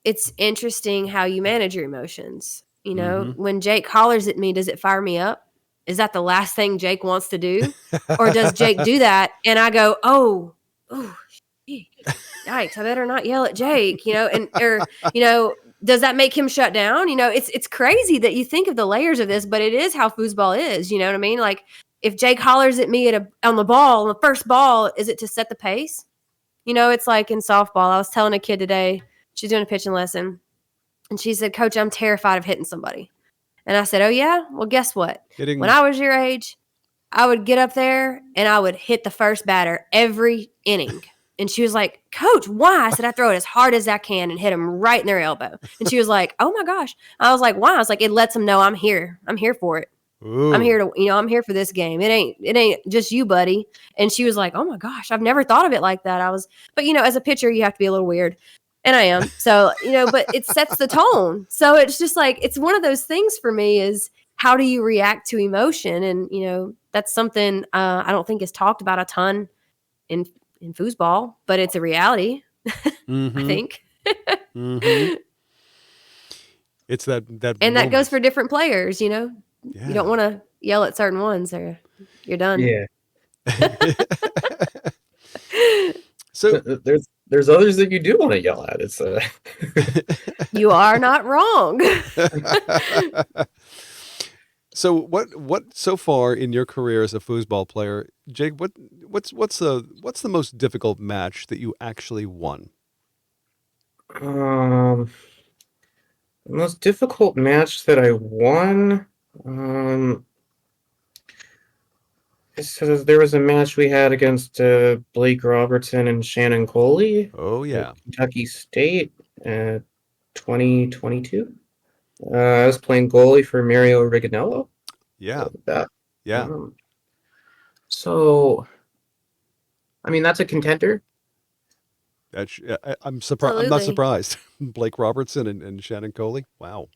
it's interesting how you manage your emotions. When Jake hollers at me, does it fire me up? Is that the last thing Jake wants to do? Or does Jake do that and I go, oh, yikes, I better not yell at Jake, does that make him shut down? It's crazy that you think of the layers of this, but it is how foosball is. You know what I mean? Like if Jake hollers at me on the first ball, is it to set the pace? It's like in softball. I was telling a kid today, she's doing a pitching lesson, and she said, Coach, I'm terrified of hitting somebody. And I said, oh, yeah? Well, guess what? When I was your age, I would get up there and I would hit the first batter every inning. And she was like, Coach, why? I said, I throw it as hard as I can and hit them right in their elbow. And she was like, oh, my gosh. I was like, why? I was like, it lets them know I'm here. I'm here for it. Ooh. I'm here I'm here for this game. It ain't just you, buddy. And she was like, oh, my gosh, I've never thought of it like that. But, as a pitcher, you have to be a little weird. And I am. So, but it sets the tone. So it's just like, it's one of those things for me is how do you react to emotion? And, that's something I don't think is talked about a ton in foosball, but it's a reality, Mm-hmm. I think. Mm-hmm. It's that and that goes for different players, Yeah. You don't want to yell at certain ones, or you're done. Yeah. So There's others that you do want to yell at. It's You are not wrong. so what so far in your career as a foosball player, Jake? What's the most difficult match that you actually won? the most difficult match that I won. So there was a match we had against Blake Robertson and Shannon Coley Oh at yeah, Kentucky State, 2022. I was playing goalie for Mario Rigonello. yeah, That. yeah. So, I mean, that's a contender. I'm surprised. I'm not Absolutely. surprised. Blake Robertson and Shannon Coley. Wow.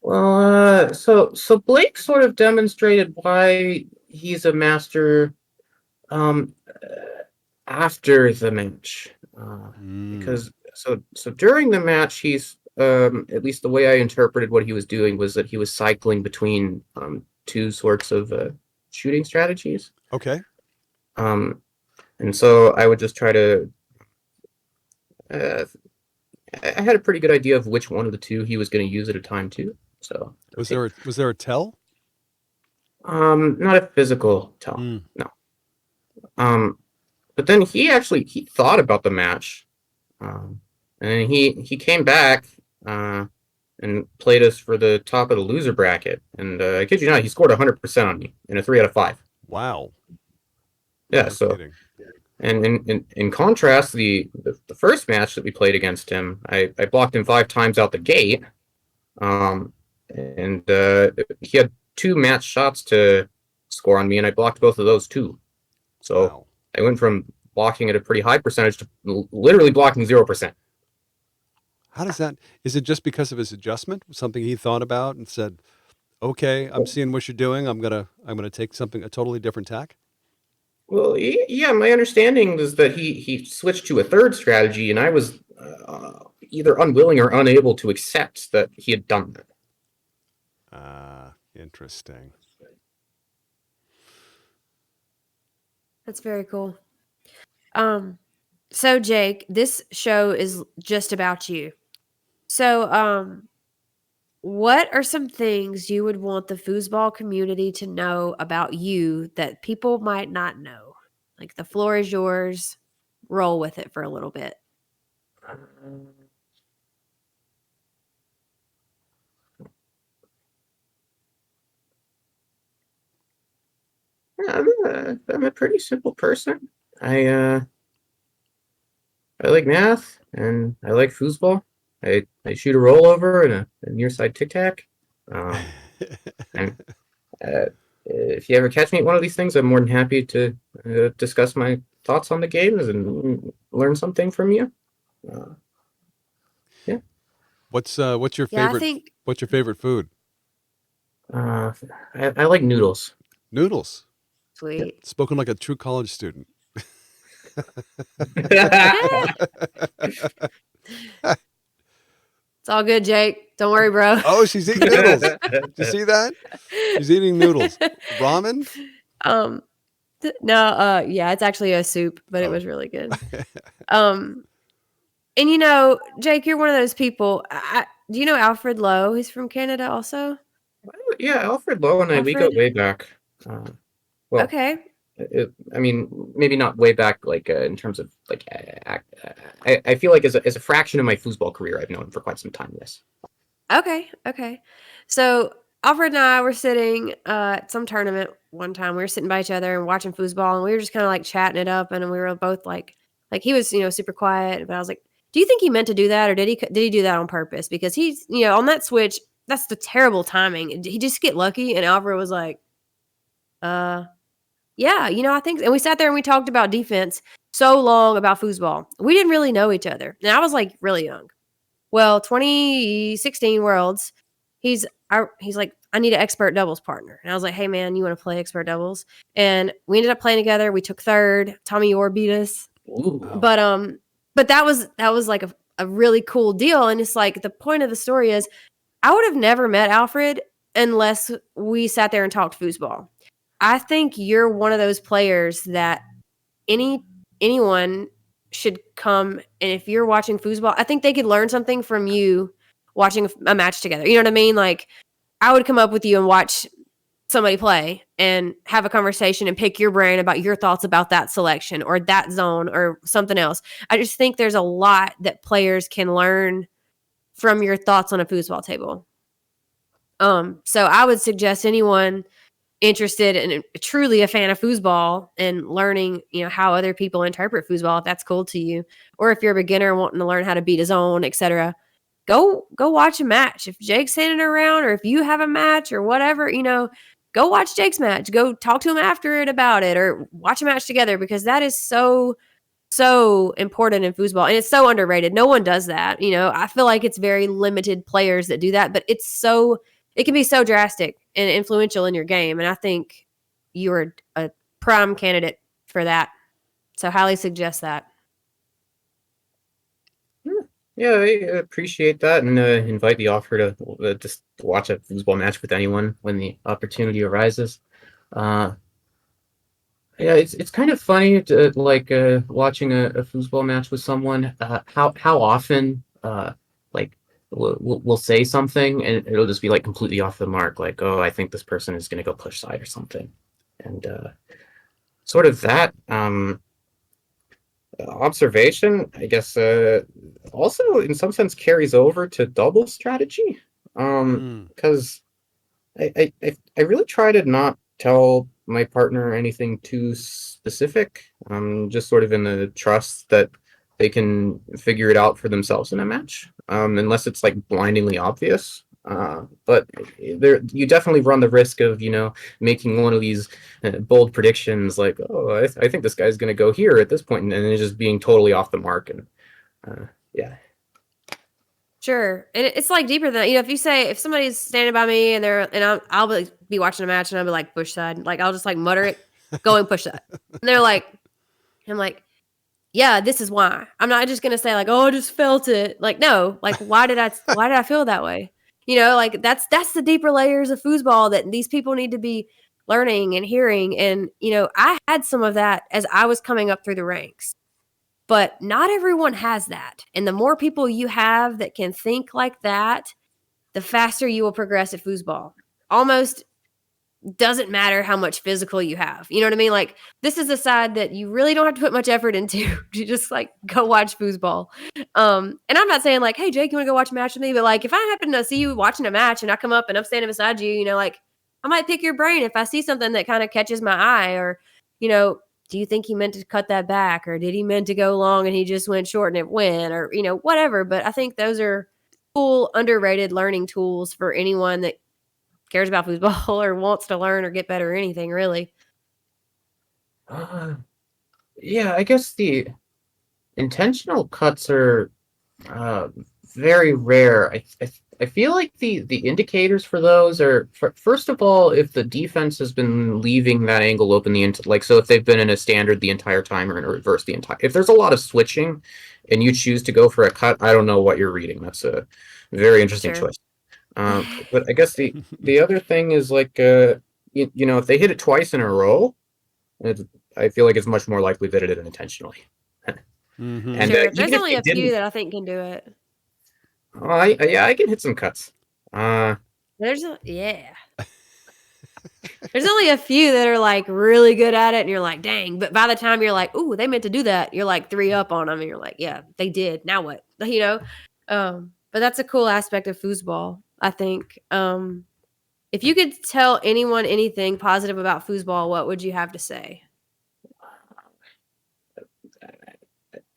Well, so Blake sort of demonstrated why he's a master after the match, because so during the match he's at least the way I interpreted what he was doing was that he was cycling between two sorts of shooting strategies. Okay. And so I would just try to. I had a pretty good idea of which one of the two he was going to use at a time too. So Was there a tell? not a physical tell, Mm. no. But then he thought about the match, and then he came back and played us for the top of the loser bracket. And I kid you not, he scored 100% on me in a 3 out of 5. Wow. Yeah. No So. kidding. And in contrast, the first match that we played against him, I blocked him 5 times out the gate, and he had 2 match shots to score on me, and I blocked both of those too. So Wow. I went from blocking at a pretty high percentage to literally blocking 0%. How does that? Is it just because of his adjustment? Something he thought about and said, "Okay, I'm seeing what you're doing. I'm gonna take a totally different tack." Well, yeah, my understanding is that he switched to a third strategy, and I was either unwilling or unable to accept that he had done that. Interesting. That's very cool. So Jake, this show is just about you. So, what are some things you would want the foosball community to know about you that people might not know? Like, the floor is yours. Roll with it for a little bit. I'm a pretty simple person. I like math and I like foosball. I shoot a rollover and a near side tic tac. And if you ever catch me at one of these things, I'm more than happy to discuss my thoughts on the games and learn something from you. Yeah. What's your Yeah, I favorite? think What's your favorite food? I like noodles. Noodles. sweet. Spoken like a true college student. It's all good, Jake. Don't worry, bro. Oh, she's eating noodles. Did you see that? She's eating noodles. Ramen? No, yeah, it's actually a soup, but it Oh. was really good. And you know, Jake, you're one of those people. Do you know Alfred Lowe? He's from Canada also. Yeah, Alfred Lowe and we go Alfred? way back. Well, Okay. I mean, maybe not way back, like in terms of like, I feel like as a fraction of my foosball career, I've known him for quite some time. Yes. Okay. So Alfred and I were sitting at some tournament one time. We were sitting by each other and watching foosball, and we were just kind of like chatting it up. And we were both like he was, super quiet. But I was like, "Do you think he meant to do that, or did he do that on purpose?" Because he's, on that switch, that's the terrible timing. Did he just get lucky? And Alfred was like, yeah, I think." And we sat there and we talked about defense so long about foosball. We didn't really know each other, and I was like really young. Well, 2016 Worlds, he's like, "I need an expert doubles partner." And I was like, "Hey man, you want to play expert doubles?" And we ended up playing together. We took third. Tommy Orr beat us. Ooh. But that was like a really cool deal. And it's like, the point of the story is, I would have never met Alfred unless we sat there and talked foosball. I think you're one of those players that anyone should come, and if you're watching foosball, I think they could learn something from you watching a match together. You know what I mean? Like, I would come up with you and watch somebody play and have a conversation and pick your brain about your thoughts about that selection or that zone or something else. I just think there's a lot that players can learn from your thoughts on a foosball table. So I would suggest anyone interested and truly a fan of foosball and learning, how other people interpret foosball, if that's cool to you, or if you're a beginner wanting to learn how to beat a zone, etc. Go watch a match. If Jake's standing around, or if you have a match or whatever, go watch Jake's match. Go talk to him after it about it, or watch a match together, because that is so important in foosball, and it's so underrated. No one does that. I feel like it's very limited players that do that, but it can be so drastic and influential in your game, and I think you're a prime candidate for that. So highly suggest that. Yeah, I appreciate that, and invite the offer to just watch a foosball match with anyone when the opportunity arises. Yeah, it's kind of funny to watching a foosball match with someone. How often like we'll say something and it'll just be like completely off the mark. Like, oh, I think this person is going to go push side or something, and sort of that observation, I guess, also in some sense carries over to double strategy. Because I really try to not tell my partner anything too specific. Just sort of in the trust that they can figure it out for themselves in a match, unless it's like blindingly obvious. But you definitely run the risk of making one of these bold predictions, like, oh, I think this guy's going to go here at this point, and then just being totally off the mark. And yeah. Sure. And it's like deeper than that. If somebody's standing by me and I'll be watching a match and I'll be like, push side. Like, I'll just like mutter it, going push side. And I'm like, yeah, this is why. I'm not just going to say like, oh, I just felt it. Like, no, like, why did I feel that way? Like that's the deeper layers of foosball that these people need to be learning and hearing. And, I had some of that as I was coming up through the ranks. But not everyone has that. And the more people you have that can think like that, the faster you will progress at foosball. Almost doesn't matter how much physical you have. You know what I mean? Like, this is a side that you really don't have to put much effort into. You just like go watch foosball. And I'm not saying like, hey, Jake, you want to go watch a match with me? But like, if I happen to see you watching a match and I come up and I'm standing beside you, like, I might pick your brain if I see something that kind of catches my eye, or, do you think he meant to cut that back, or did he meant to go long and he just went short and it went, or, whatever. But I think those are cool, underrated learning tools for anyone that cares about foosball or wants to learn or get better or anything, really. Yeah, I guess the intentional cuts are very rare. I feel like the indicators for those are, first of all, if the defense has been leaving that angle open so if they've been in a standard the entire time or in a reverse the entire. If there's a lot of switching, and you choose to go for a cut, I don't know what you're reading. That's a very interesting choice. But I guess the other thing is like if they hit it twice in a row, I feel like it's much more likely that it did it intentionally. Mm-hmm. And sure. There's only a few that I think can do it. I can hit some cuts. There's only a few that are like really good at it, and you're like, dang. But by the time you're like, ooh, they meant to do that, you're like 3 up on them, and you're like, yeah, they did. Now what? But that's a cool aspect of foosball, I think. If you could tell anyone anything positive about foosball, what would you have to say?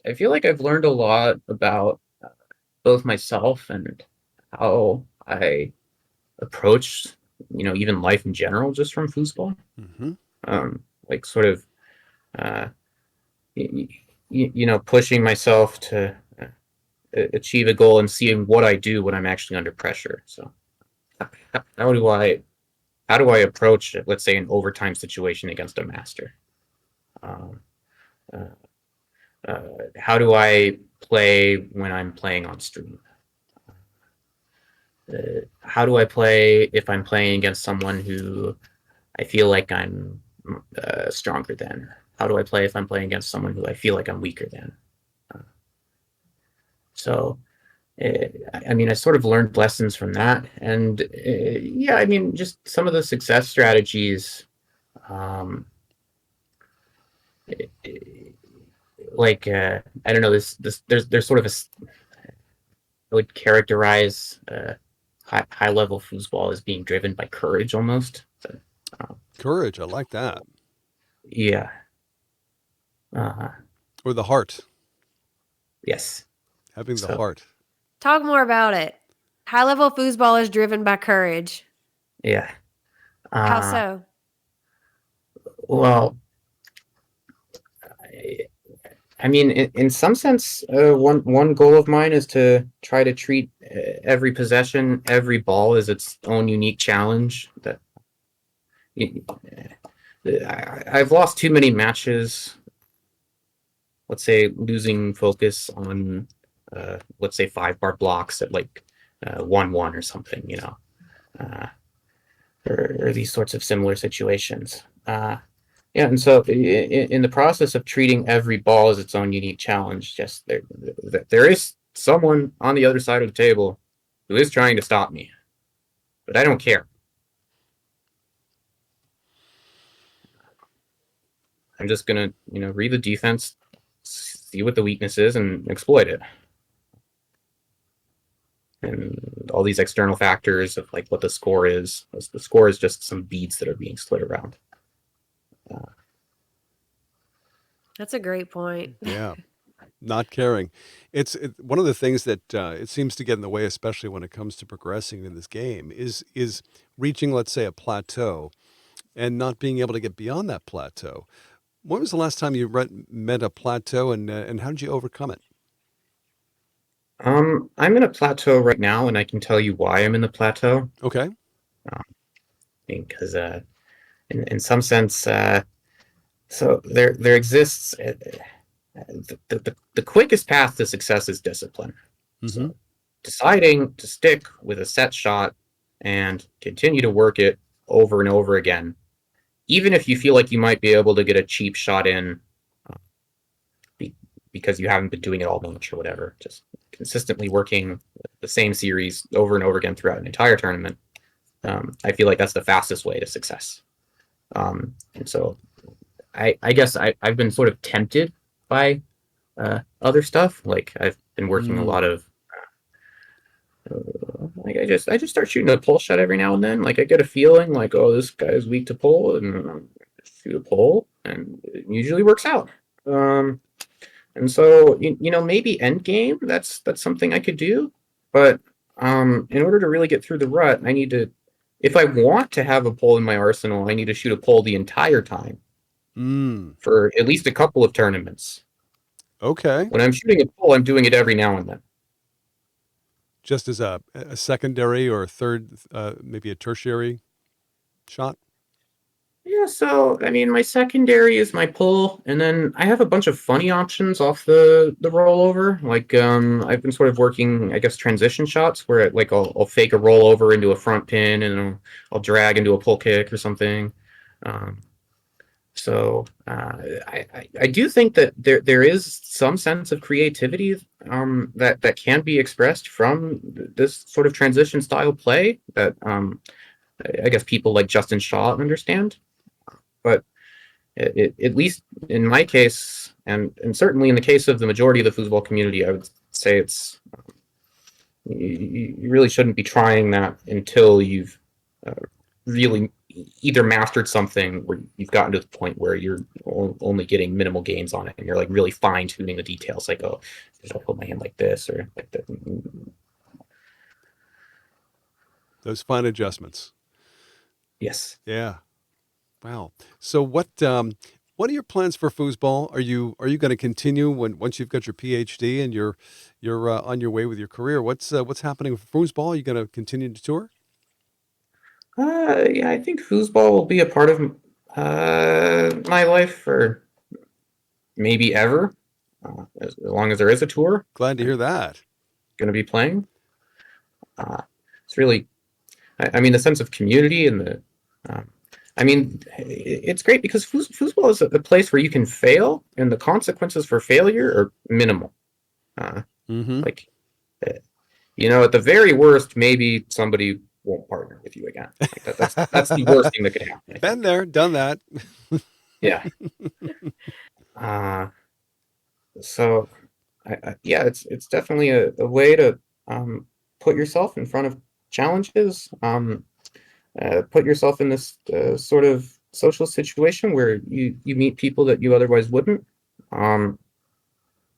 I feel like I've learned a lot about both myself and how I approach, even life in general, just from foosball. Mm-hmm. Like sort of, pushing myself to achieve a goal and seeing what I do when I'm actually under pressure. So, how do I approach, let's say, an overtime situation against a master? How do I play when I'm playing on stream? how do I play if I'm playing against someone who I feel like I'm stronger than? How do I play if I'm playing against someone who I feel like I'm weaker than? So, I mean, I sort of learned lessons from that. And yeah, I mean, just some of the success strategies, um, I don't know, there's sort of I would characterize high level foosball as being driven by courage almost. So, Courage. I like that. yeah. Uh, Or the heart. yes. Having the So, heart. Talk more about it. High level foosball is driven by courage. yeah. How so? Well, I mean, in some sense, one goal of mine is to try to treat every possession, every ball as its own unique challenge. That I've lost too many matches. Let's say losing focus on, let's say 5-bar blocks at like 1-1 or something, you know, uh, or these sorts of similar situations. Yeah, and so in the process of treating every ball as its own unique challenge, just there is someone on the other side of the table who is trying to stop me, but I don't care. I'm just gonna, you know, read the defense, see what the weakness is, and exploit it. And all these external factors of like what the score is. The score is just some beads that are being slid around. That's a great point. Yeah. Not caring. It's one of the things that it seems to get in the way, especially when it comes to progressing in this game, is reaching, let's say, a plateau and not being able to get beyond that plateau. When was the last time you met a plateau, and how did you overcome it? I'm in a plateau right now, and I can tell you why I'm in the plateau. Okay. Because in some sense, so there exists the quickest path to success is discipline. Mm-hmm. So deciding to stick with a set shot and continue to work it over and over again, even if you feel like you might be able to get a cheap shot in because you haven't been doing it all much or whatever, just consistently working the same series over and over again throughout an entire tournament. I feel like that's the fastest way to success. And so I guess I've been sort of tempted by other stuff. Like I've been working a lot of like I just start shooting a pull shot every now and then. Like I get a feeling like, oh, this guy's weak to pull, and shoot a pull, and it usually works out. And so you know, maybe end game, that's something I could do. But in order to really get through the rut, I need to, if I want to have a pull in my arsenal, I need to shoot a pull the entire time for at least a couple of tournaments. Okay. When I'm shooting a pull, I'm doing it every now and then. Just as a secondary or a third, maybe a tertiary shot? Yeah, so I mean, my secondary is my pull, and then I have a bunch of funny options off the rollover. Like I've been sort of working, I guess, transition shots where like I'll fake a rollover into a front pin, and I'll drag into a pull kick or something. Um, so I do think that there is some sense of creativity that can be expressed from this sort of transition style play that I guess people like Justin Shaw understand. But at least in my case, and certainly in the case of the majority of the foosball community, I would say it's you really shouldn't be trying that until you've really either mastered something where you've gotten to the point where you're only getting minimal gains on it, and you're like really fine tuning the details, like, oh, I'll hold my hand like this or like that. Those fine adjustments. Yes. Yeah. Wow. So what are your plans for foosball? Are you going to continue once you've got your PhD and you're on your way with your career? What's happening with foosball? Are you going to continue to tour? Yeah, I think foosball will be a part of my life for maybe ever, as long as there is a tour. Glad to hear that. Going to be playing. Uh, it's really, I mean, the sense of community and the, I mean, it's great because foosball is a place where you can fail, and the consequences for failure are minimal. Like, at the very worst, maybe somebody won't partner with you again. Like that's the worst thing that could happen. I Been think. there, done that. Yeah. So, yeah, it's definitely a way to put yourself in front of challenges. Put yourself in this sort of social situation where you meet people that you otherwise wouldn't.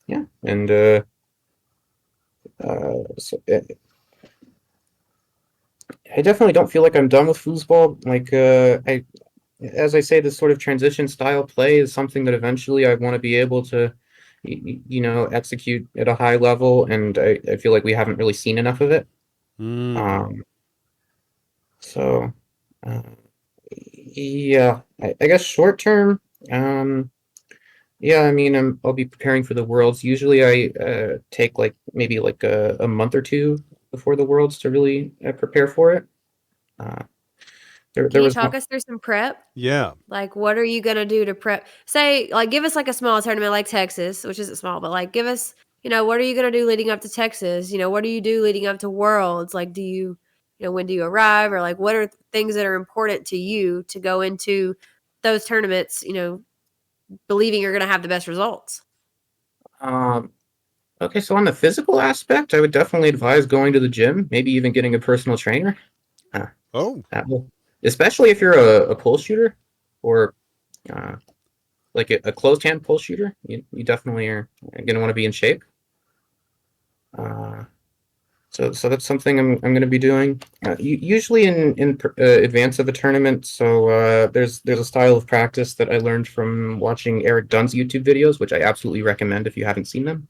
Yeah, and so I definitely don't feel like I'm done with foosball. Like as I say, this sort of transition style play is something that eventually I want to be able to, execute at a high level, and I feel like we haven't really seen enough of it. So, uh, yeah, I guess short term, yeah, I mean, I'll be preparing for the Worlds. Usually, I take like maybe like a month or two before the Worlds to really prepare for it. Uh, there Can you was talk one. us through some prep? Yeah. Like, what are you gonna do to prep? Say, like, give us like a small tournament like Texas, which isn't small, but like, give us, what are you gonna do leading up to Texas? What do you do leading up to Worlds? Like, do you, when do you arrive, or like, what are things that are important to you to go into those tournaments? Believing you're gonna have the best results. Um, okay, so on the physical aspect, I would definitely advise going to the gym, maybe even getting a personal trainer. Uh, Oh. that will, especially if you're a pull shooter or uh, like a closed hand pull shooter, you definitely are going to want to be in shape. So that's something I'm going to be doing. Usually in advance of a tournament. So there's a style of practice that I learned from watching Eric Dunn's YouTube videos, which I absolutely recommend if you haven't seen them.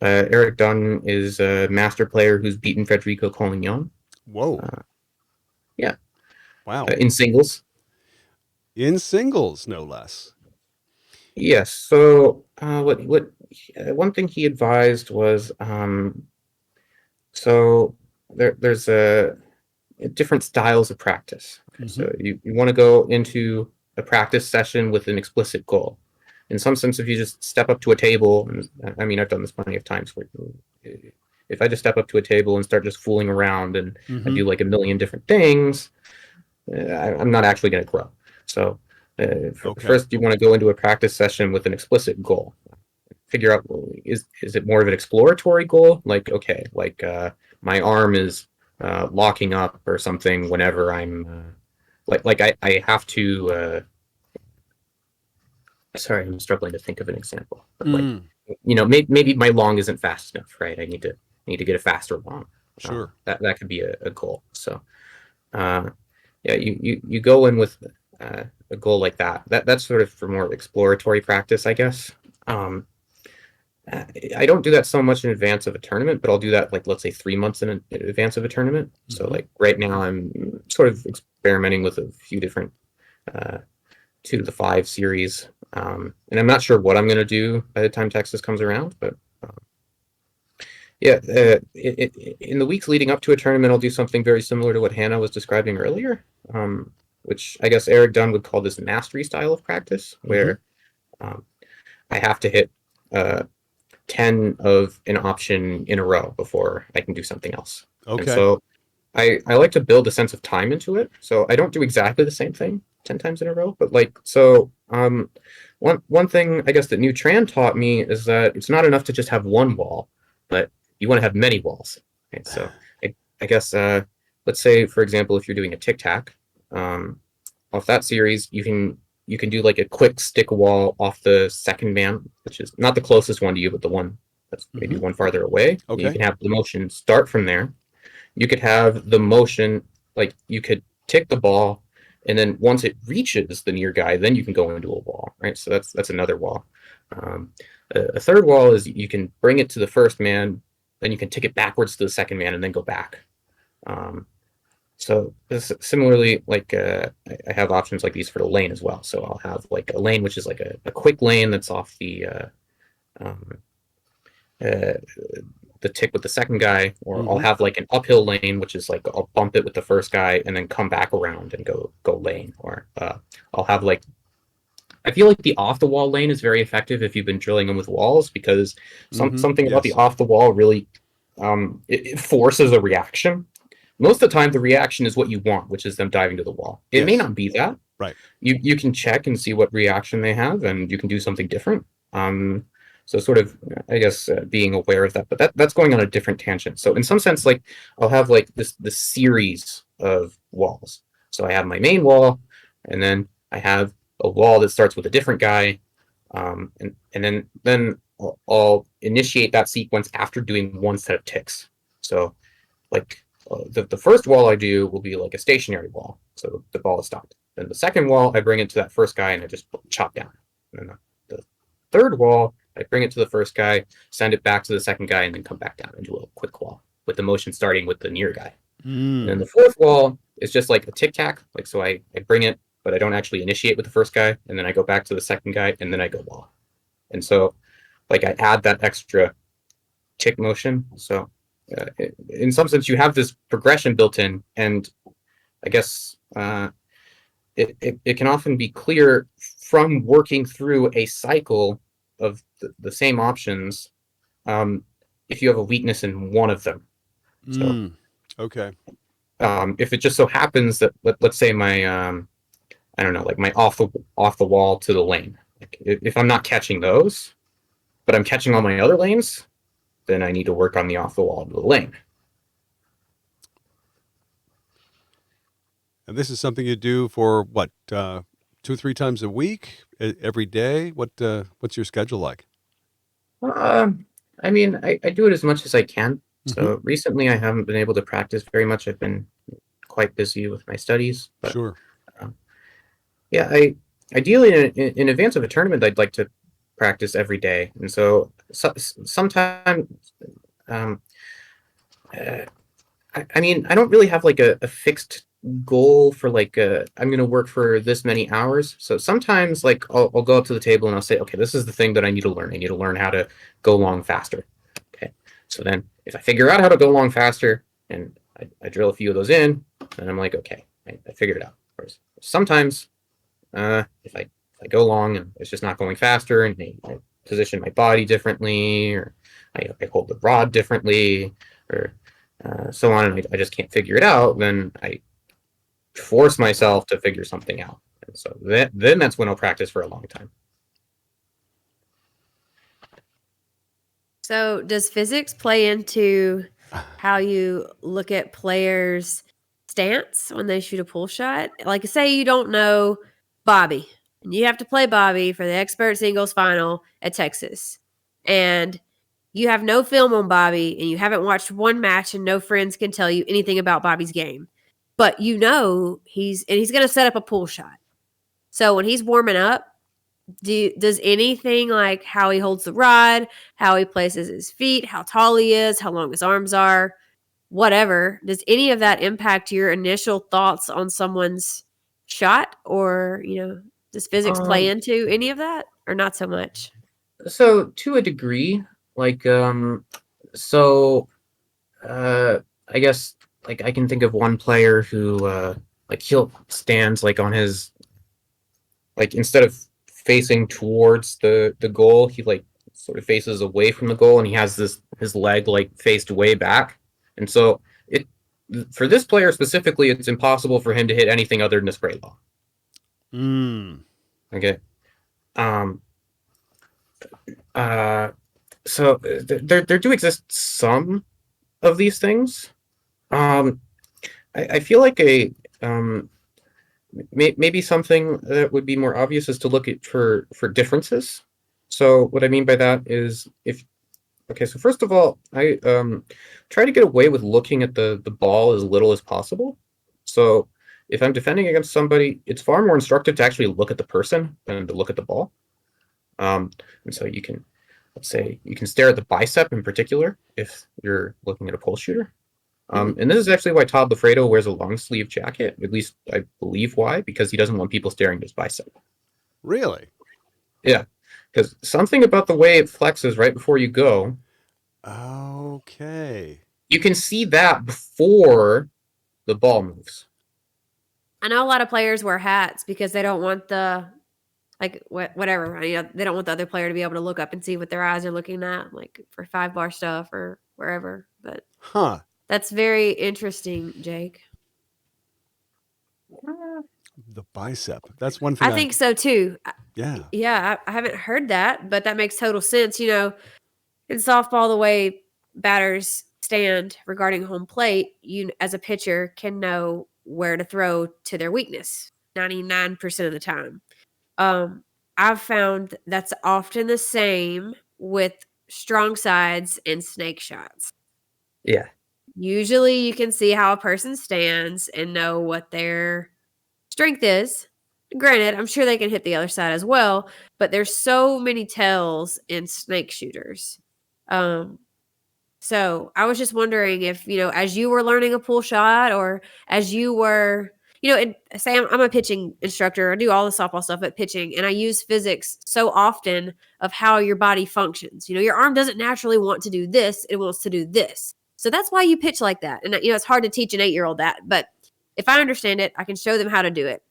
Eric Dunn is a master player who's beaten Federico Collignon. Whoa. Yeah. Wow. In singles. In singles, no less. Yes. So one thing he advised was so there's different styles of practice. Okay, so you want to go into a practice session with an explicit goal. In some sense, if you just step up to a table, and I mean, I've done this plenty of times where if I just step up to a table and start just fooling around and I do like a million different things, I'm not actually going to grow. So first, you want to go into a practice session with an explicit goal. Figure out, is it more of an exploratory goal? Like, okay, like my arm is locking up or something whenever I'm I have to. Sorry, I'm struggling to think of an example. But maybe my long isn't fast enough, right? I need to get a faster long. Sure. That could be a goal. So, yeah, you go in with a goal like that. That's sort of for more exploratory practice, I guess. I don't do that so much in advance of a tournament, but I'll do that like let's say 3 months in advance of a tournament. So like right now, I'm sort of experimenting with a few different 2 to 5 series. And I'm not sure what I'm going to do by the time Texas comes around, but yeah, in the weeks leading up to a tournament, I'll do something very similar to what Hannah was describing earlier, which I guess Eric Dunn would call this mastery style of practice, where I have to hit 10 of an option in a row before I can do something else. Okay. And so I like to build a sense of time into it. So I don't do exactly the same thing 10 times in a row, but one thing I guess that New Tran taught me is that it's not enough to just have one wall, but you want to have many walls. Right? So I guess let's say, for example, if you're doing a tic tac, off that series, you can do like a quick stick wall off the second man, which is not the closest one to you, but the one that's maybe one farther away. Okay. You can have the motion start from there. You could have the motion, like you could tick the ball, and then once it reaches the near guy, then you can go into a wall, right? So that's another wall. A third wall is you can bring it to the first man, then you can tick it backwards to the second man, and then go back. So similarly, like I have options like these for the lane as well. So I'll have like a lane which is like a quick lane that's off the the tick with the second guy, or I'll Mhm. have like an uphill lane, which is like I'll bump it with the first guy and then come back around and go lane, or I'll have like I feel like the off the wall lane is very effective if you've been drilling them with walls, because something about the Yes. off the wall really it forces a reaction. Most of the time, the reaction is what you want, which is them diving to the wall. It may Yes. not be that. Right. You can check and see what reaction they have, and you can do something different. So sort of, I guess, being aware of that, but that's going on a different tangent. So in some sense, like I'll have like this series of walls. So I have my main wall, and then I have a wall that starts with a different guy, and then I'll initiate that sequence after doing one set of ticks. So like the first wall I do will be like a stationary wall, so the ball is stopped. Then the second wall, I bring it to that first guy and I just chop down. And then the third wall, I bring it to the first guy, send it back to the second guy, and then come back down and do a little quick wall with the motion starting with the near guy. And then the fourth wall is just like a tic tac. Like, so I bring it, but I don't actually initiate with the first guy, and then I go back to the second guy, and then I go wall. And so, like, I add that extra tick motion. So, in some sense, you have this progression built in, and I guess it can often be clear from working through a cycle of the same options if you have a weakness in one of them. So, Okay. if it just so happens that let's say my I don't know, like my off the wall to the lane, like if I'm not catching those, but I'm catching all my other lanes, then I need to work on the off the wall to the lane. And this is something you do for what, 2-3 times a week, every day? What's your schedule like? I mean, I do it as much as I can. Mm-hmm. So recently, I haven't been able to practice very much. I've been quite busy with my studies, but Sure. yeah, I ideally in advance of a tournament, I'd like to practice every day, and so sometimes, um, I mean, I don't really have like a fixed goal for like I'm going to work for this many hours. So sometimes like I'll go up to the table and I'll say, okay, this is the thing that I need to learn. I need to learn how to go long faster. Okay, so then if I figure out how to go long faster and I drill a few of those in, then I'm like, okay, I figured it out. Whereas sometimes if I go long and it's just not going faster, and I position my body differently, or I hold the rod differently, or so on, and I just can't figure it out, then I force myself to figure something out. And so then that's when I'll practice for a long time. So, does physics play into how you look at players' stance when they shoot a pull shot? Like, say you don't know Bobby, and you have to play Bobby for the expert singles final at Texas, and you have no film on Bobby, and you haven't watched one match, and no friends can tell you anything about Bobby's game, but you know he's going to set up a pull shot. So when he's warming up, does anything like how he holds the rod, how he places his feet, how tall he is, how long his arms are, whatever, does any of that impact your initial thoughts on someone's shot? Or, does physics play into any of that or not so much? So to a degree, like so I guess like I can think of one player who like he'll stands like on his, like instead of facing towards the goal, he like sort of faces away from the goal, and he has his leg like faced way back. And so it, for this player specifically, it's impossible for him to hit anything other than a spray ball. Okay. So there do exist some of these things. I feel like maybe something that would be more obvious is to look at for differences. So what I mean by that is so first of all, I try to get away with looking at the ball as little as possible. So if I'm defending against somebody, it's far more instructive to actually look at the person than to look at the ball. And so let's say you can stare at the bicep in particular if you're looking at a pole shooter. And this is actually why Todd Lafredo wears a long sleeve jacket. At least I believe why, because he doesn't want people staring at his bicep. Really? Yeah, because something about the way it flexes right before you go. Okay. you can see that before the ball moves. I know a lot of players wear hats because they don't want the like whatever. You know, they don't want the other player to be able to look up and see what their eyes are looking at, like for 5 bar stuff or wherever. But Huh. that's very interesting, Jake. The bicep. That's one thing I think so too. yeah. Yeah, I haven't heard that, but that makes total sense. You know, in softball, the way batters stand regarding home plate, you as a pitcher can know where to throw to their weakness 99% of the time. Um, I've found that's often the same with strong sides and snake shots. Yeah. Usually you can see how a person stands and know what their strength is. Granted, I'm sure they can hit the other side as well, but there's so many tells in snake shooters. Um, so I was just wondering if, you know, as you were learning a pull shot or as you were, you know, say I'm a pitching instructor, I do all the softball stuff at pitching, and I use physics so often of how your body functions. You know, your arm doesn't naturally want to do this, it wants to do this. So that's why you pitch like that. And, you know, it's hard to teach an 8-year-old that, but if I understand it, I can show them how to do it.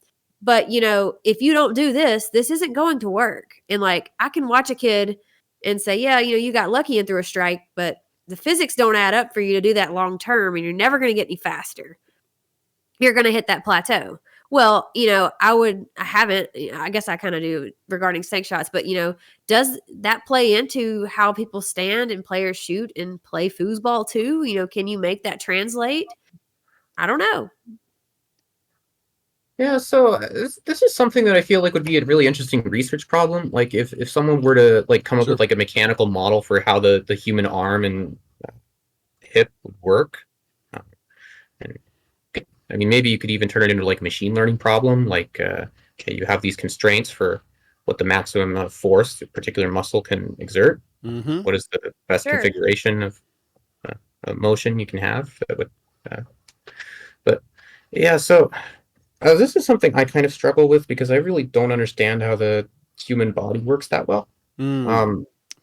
But, you know, if you don't do this, this isn't going to work. And like, I can watch a kid and say, yeah, you know, you got lucky and threw a strike, but the physics don't add up for you to do that long term, and you're never going to get any faster. You're going to hit that plateau. Well, you know, I guess I kind of do regarding snake shots, but, you know, does that play into how people stand and players shoot and play foosball too? You know, can you make that translate? I don't know. Yeah, so this is something that I feel like would be a really interesting research problem. Like if someone were to like come up Sure. with like a mechanical model for how the human arm and hip would work. And I mean, maybe you could even turn it into like a machine learning problem. Like, okay, you have these constraints for what the maximum force a particular muscle can exert. Mm-hmm. What is the best Sure. configuration of motion you can have? But yeah, so this is something I kind of struggle with because I really don't understand how the human body works that well.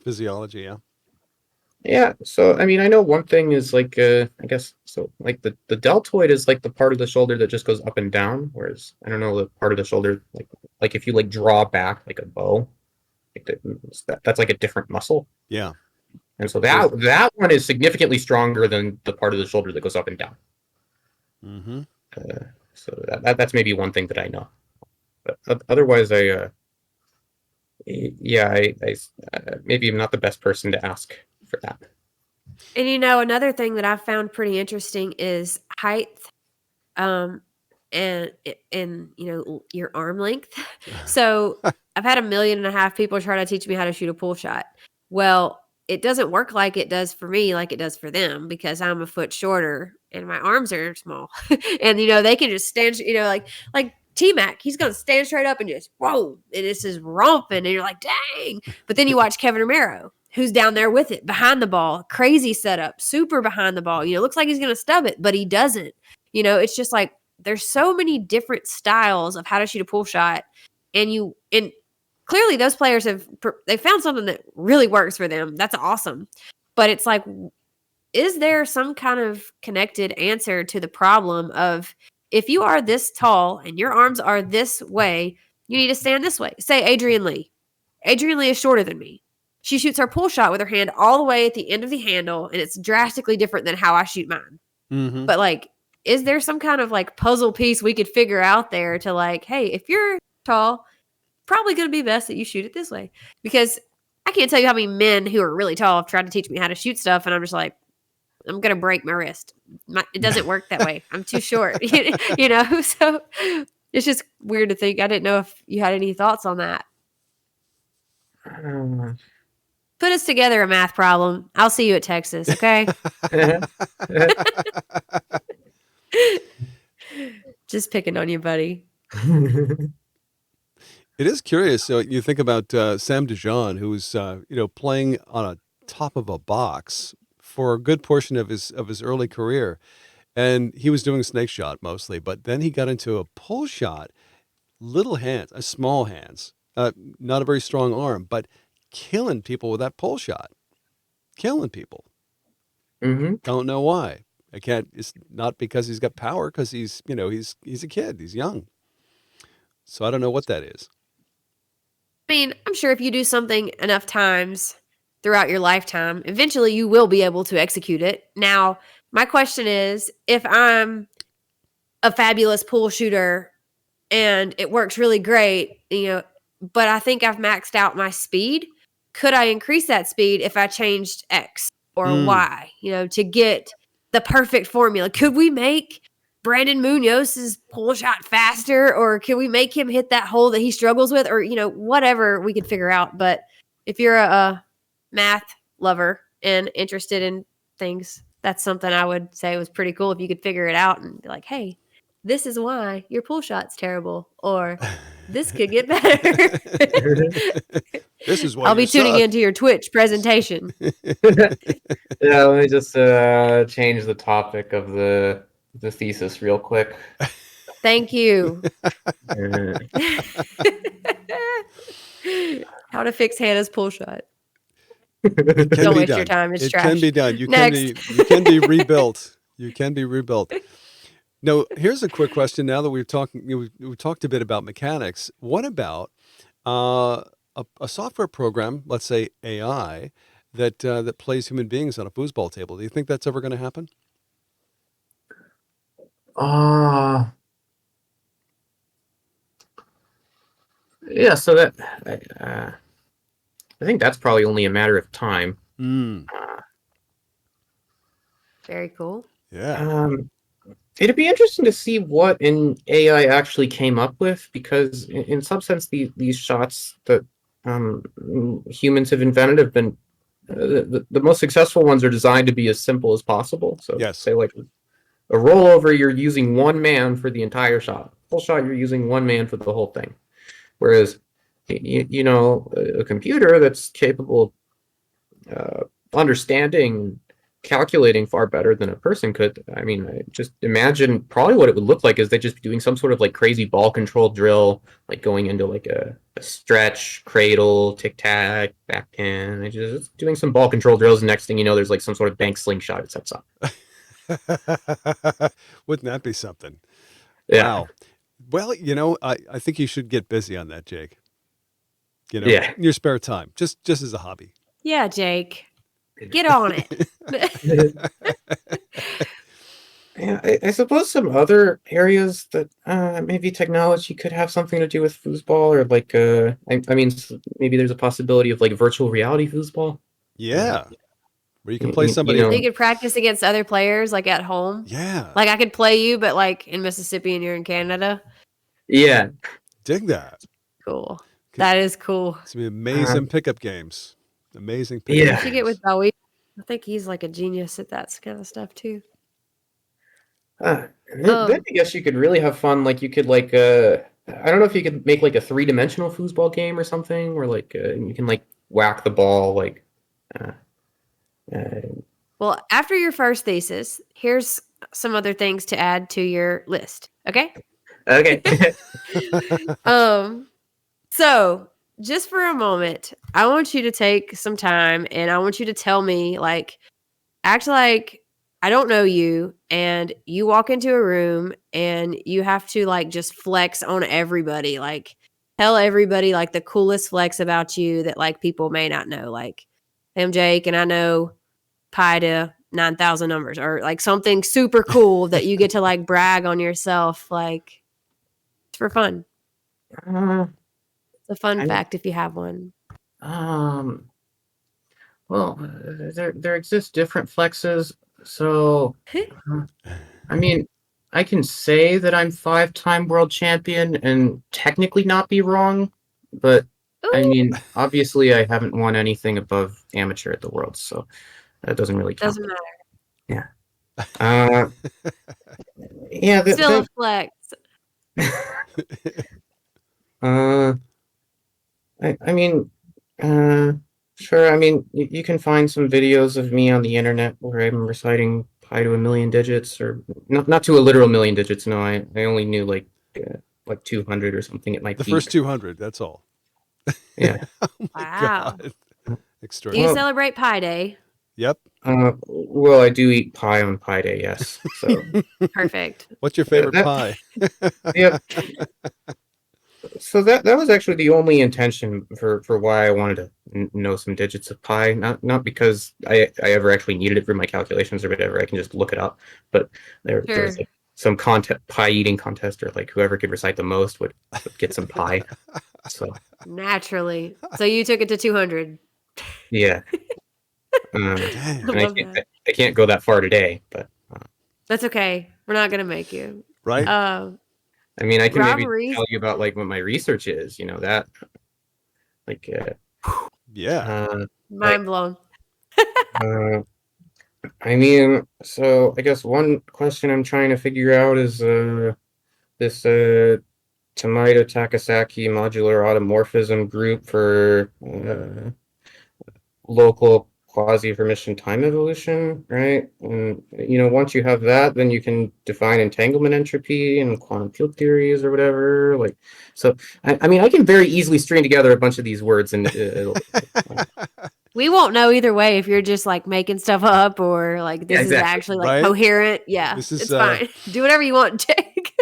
Physiology, yeah. Yeah, so I mean, I know one thing is like I guess so like the deltoid is like the part of the shoulder that just goes up and down, whereas I don't know the part of the shoulder like if you like draw back like a bow, like that's like a different muscle. Yeah. And so that one is significantly stronger than the part of the shoulder that goes up and down. Mm-hmm. So that's maybe one thing that I know, but otherwise I maybe I'm not the best person to ask for that. And you know, another thing that I found pretty interesting is height, and you know, your arm length. So I've had 1.5 million people try to teach me how to shoot a pull shot. Well, it doesn't work like it does for me, like it does for them, because I'm a foot shorter and my arms are small. And you know, they can just stand, you know, like T-Mac, he's gonna stand straight up and just whoa, and it's just romping, and you're like, dang. But then you watch Kevin Romero, who's down there with it, behind the ball, crazy setup, super behind the ball. You know, looks like he's gonna stub it, but he doesn't. You know, it's just like there's so many different styles of how to shoot a pull shot, and clearly those players they found something that really works for them. That's awesome. But it's like, is there some kind of connected answer to the problem of if you are this tall and your arms are this way, you need to stand this way? Say Adrienne Lee. Adrienne Lee is shorter than me. She shoots her pull shot with her hand all the way at the end of the handle, and it's drastically different than how I shoot mine. Mm-hmm. But like, is there some kind of like puzzle piece we could figure out there to like, hey, if you're tall, probably going to be best that you shoot it this way? Because I can't tell you how many men who are really tall have tried to teach me how to shoot stuff, and I'm just like, I'm going to break my wrist. It doesn't work that way. I'm too short, you know? So it's just weird to think. I didn't know if you had any thoughts on that. Put us together a math problem. I'll see you at Texas, okay? Just picking on you, buddy. It is curious. So you think about Sam Dijon, who's playing on a top of a box for a good portion of his early career, and he was doing snake shot mostly. But then he got into a pull shot, little hands, small hands, not a very strong arm, but killing people with that pull shot, killing people. Mm-hmm. Don't know why. I can't. It's not because he's got power, because he's he's a kid. He's young. So I don't know what that is. I mean, I'm sure if you do something enough times throughout your lifetime, eventually you will be able to execute it. Now, my question is, if I'm a fabulous pool shooter and it works really great, but I think I've maxed out my speed, could I increase that speed if I changed X or Mm. Y, to get the perfect formula? Could we make Brandon Munoz's pull shot faster, or can we make him hit that hole that he struggles with, or, whatever we could figure out. But if you're a math lover and interested in things, that's something I would say was pretty cool if you could figure it out and be like, hey, this is why your pull shot's terrible, or this could get better. This is why I'll you be tuning suck. into your Twitch presentation. Yeah, let me just change the topic of the thesis real quick. Thank you. Uh, How to fix Hannah's pull shot. It can Don't be waste your done. time. It's It trash. can be done. You Next. can be rebuilt. You can be rebuilt. Now, here's a quick question. Now that we've talked a bit about mechanics, what about a software program, let's say AI, that plays human beings on a foosball table? Do you think that's ever going to happen? yeah, so that I think that's probably only a matter of time. Mm. Very cool. Yeah. It'd be interesting to see what an AI actually came up with, because in some sense, these shots that humans have invented have been the most successful ones are designed to be as simple as possible. So, Yes. say like a rollover, you're using one man for the entire shot. Full shot, you're using one man for the whole thing. Whereas, a computer that's capable of understanding, calculating far better than a person could. I mean, I just imagine probably what it would look like is they just be doing some sort of like crazy ball control drill, like going into like a stretch, cradle, tic tac, back pin. They just doing some ball control drills. And next thing you know, there's like some sort of bank slingshot it sets up. Wouldn't that be something? Yeah. Wow. Well, I think you should get busy on that, Jake. Yeah. In your spare time, just as a hobby. Yeah, Jake. Get on it. Yeah, I suppose some other areas that maybe technology could have something to do with foosball, or like I mean, maybe there's a possibility of like virtual reality foosball. Yeah. Where you can play somebody. So you could practice against other players, like at home. Yeah. Like I could play you, but like in Mississippi and you're in Canada. Yeah. Dig that. Cool. That is cool. It's gonna be amazing pickup games. Amazing pickup Yeah. You games. should get with Bowie. I think he's like a genius at that kind of stuff too. Then I guess you could really have fun. Like you could like I don't know if you could make like a 3-dimensional foosball game or something, where like you can like whack the ball like. Well, after your first thesis, here's some other things to add to your list. Okay. Okay. So just for a moment, I want you to take some time and I want you to tell me, like, act like I don't know you, and you walk into a room and you have to like just flex on everybody, like tell everybody like the coolest flex about you that like people may not know, like I'm Jake and I know pi to 9,000 numbers, or like something super cool that you get to like brag on yourself, like it's for fun. It's a fun fact if you have one. Well, there exist different flexes, so I mean, I can say that I'm 5-time world champion and technically not be wrong, but I mean, obviously I haven't won anything above amateur at the Worlds, so that doesn't really count. Doesn't matter. Yeah. Yeah. Still a flex. I mean, sure. I mean, you can find some videos of me on the internet where I'm reciting pi to a million digits, or not to a literal million digits. No, I only knew like 200 or something at my The peak. first 200. That's all. Yeah. Oh my Wow. God. Do you Extraordinary. celebrate Pi Day? Yep. Well, I do eat pie on Pie Day, yes. So Perfect. What's your favorite that pie? yeah. So that was actually the only intention for why I wanted to know some digits of pi. Not because I ever actually needed it for my calculations or whatever. I can just look it up. But there was Sure. like some contest, pie eating contest, or like whoever could recite the most would get some pie. So Naturally. So you took it to 200. yeah, I Dang. and I love can't that. I can't go that far today. But That's okay. We're not gonna make you. Right? Um, I mean, I can maybe Robberies. tell you about like what my research is. You know that like Yeah. like Mind blown. uh, I mean, so I guess one question I'm trying to figure out is this Tomato Takasaki modular automorphism group for local quasi-Hermitian time evolution, right? And once you have that, then you can define entanglement entropy and quantum field theories or whatever. Like, so I mean, I can very easily string together a bunch of these words, and We won't know either way if you're just like making stuff up or like yeah, this is exactly. actually like Right? coherent. Yeah, This is it's fine. Do whatever you want, Jake.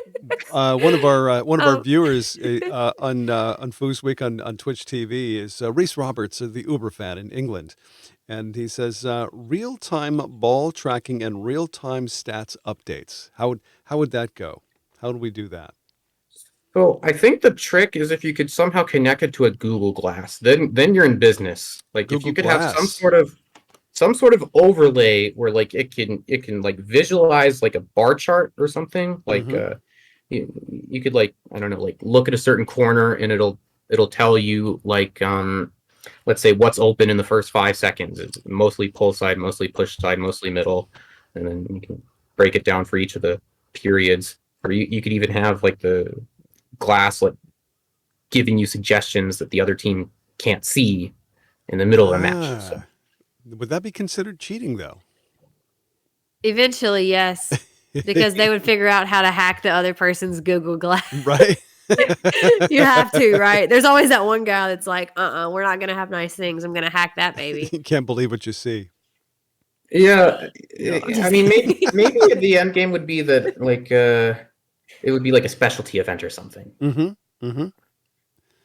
one of our Um, viewers on FoosWeek on Twitch TV is Reese Roberts, the Uber fan in England, and he says real time ball tracking and real time stats updates. How would that go? How do we do that? So I think the trick is if you could somehow connect it to a Google Glass, then you're in business. Like if Google you could have Glass. some sort of overlay where like it can like visualize like a bar chart or something. Like Mm-hmm. you could like I don't know like look at a certain corner and it'll tell you like let's say what's open in the first 5 seconds. It's mostly pull side, mostly push side, mostly middle, and then you can break it down for each of the periods. Or you could even have like the glass like giving you suggestions that the other team can't see in the middle of a match. So Would that be considered cheating though? eventually, yes, because they would figure out how to hack the other person's Google Glass. Right? You have to, right? There's always that one guy that's like, we're not gonna have nice things. I'm gonna hack that baby. You can't believe what you see. yeah, No, I'm I just mean kidding. maybe the end game would be that like it would be like a specialty event or something. Mm-hmm. Mm-hmm.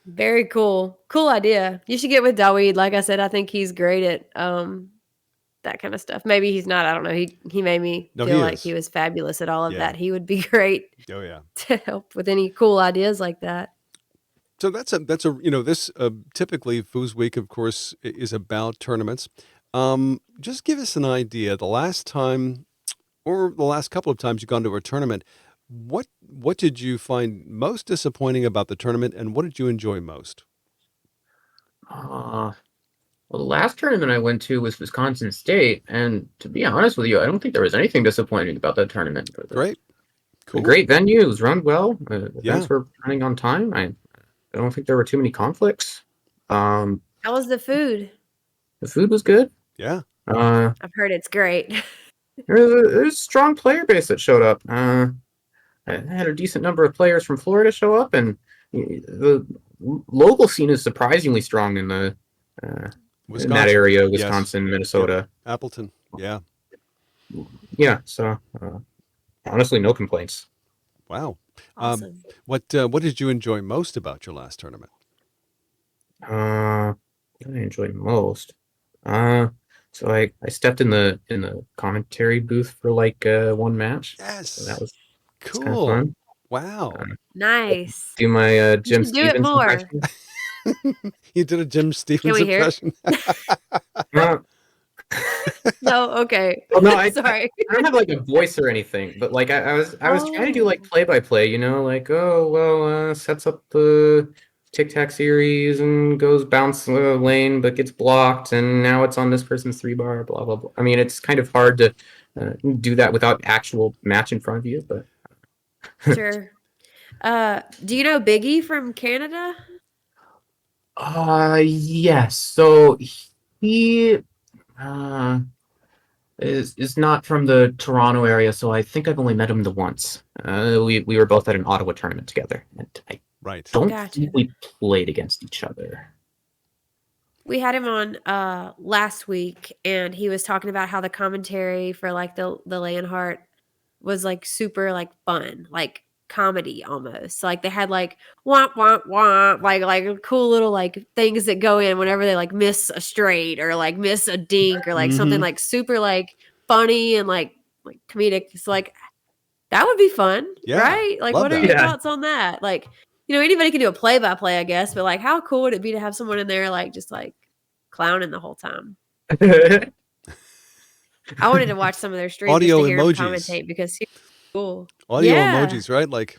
Very cool. Cool idea. You should get with Daweed. Like I said, I think he's great at that kind of stuff. Maybe he's not. I don't know. He made me No, feel he like is. he was fabulous at all of Yeah. that. He would be great Oh yeah. to help with any cool ideas like that. So that's a this typically Foos Week, of course, is about tournaments. Just give us an idea. The last time, or the last couple of times you've gone to a tournament, what did you find most disappointing about the tournament, and what did you enjoy most? Well, the last tournament I went to was Wisconsin State, and to be honest with you, I don't think there was anything disappointing about that tournament. Great, A cool, great venue, it was run well. yeah. Events were running on time. I don't think there were too many conflicts. Um, How was the food? the food was good. Yeah. I've heard it's great. There's a strong player base that showed up. I had a decent number of players from Florida show up, and the local scene is surprisingly strong in the in that Wisconsin. area, Yes. Wisconsin, Yep. Minnesota. Appleton. Yeah. Yeah, so honestly, no complaints. Wow. Awesome. What did you enjoy most about your last tournament? What did I enjoy most? So I stepped in the commentary booth for like one match. Yes. So that was kind of Cool. fun. Wow. Nice. Do my You Jim should do it Stevens more. impression. You did a Jim Stevens we hear it? impression. Uh, No, okay. well, no, I Sorry. don't have like a voice or anything, but like I was trying to do like Oh. play by play, like oh well, sets up the Tic Tac series and goes bounce lane but gets blocked and now it's on this person's 3-bar, blah blah blah. I mean, it's kind of hard to do that without actual match in front of you, but Sure. Do you know Biggie from Canada? yes. So he is not from the Toronto area, so I think I've only met him the once. We were both at an Ottawa tournament together, and I Right. don't Gotcha. think we played against each other. We had him on last week, and he was talking about how the commentary for like the Leonhardt was like super like fun, like comedy almost. Like they had like womp womp womp, like cool little like things that go in whenever they like miss a straight or like miss a dink or like something like super like funny and like comedic. It's like that would be fun, Yeah, right? Like, love what are that. your Yeah. thoughts on that? Like, anybody can do a play by play, I guess, but like, how cool would it be to have someone in there like just like clowning the whole time? I wanted to watch some of their streams just Audio to hear him emojis. commentate because he's cool. Audio Yeah. emojis, right? Like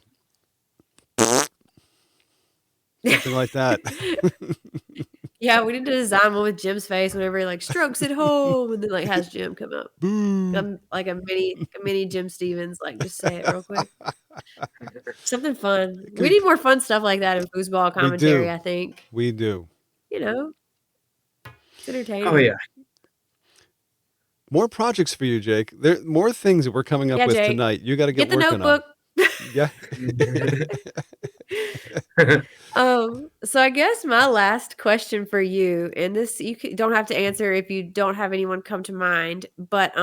something like that. Yeah, we need to design one with Jim's face whenever he like strokes it home and then like has Jim come up. Boo. Like a mini Jim Stevens, like just say it real quick. Something fun. We need more fun stuff like that in foosball We commentary, do. I think. We do. It's entertaining. Oh yeah. More projects for you, Jake. There more things that we're coming up Yeah, with Jake. tonight. You got to get Get the working notebook. on. Yeah. So I guess my last question for you, and this don't have to answer if you don't have anyone come to mind, but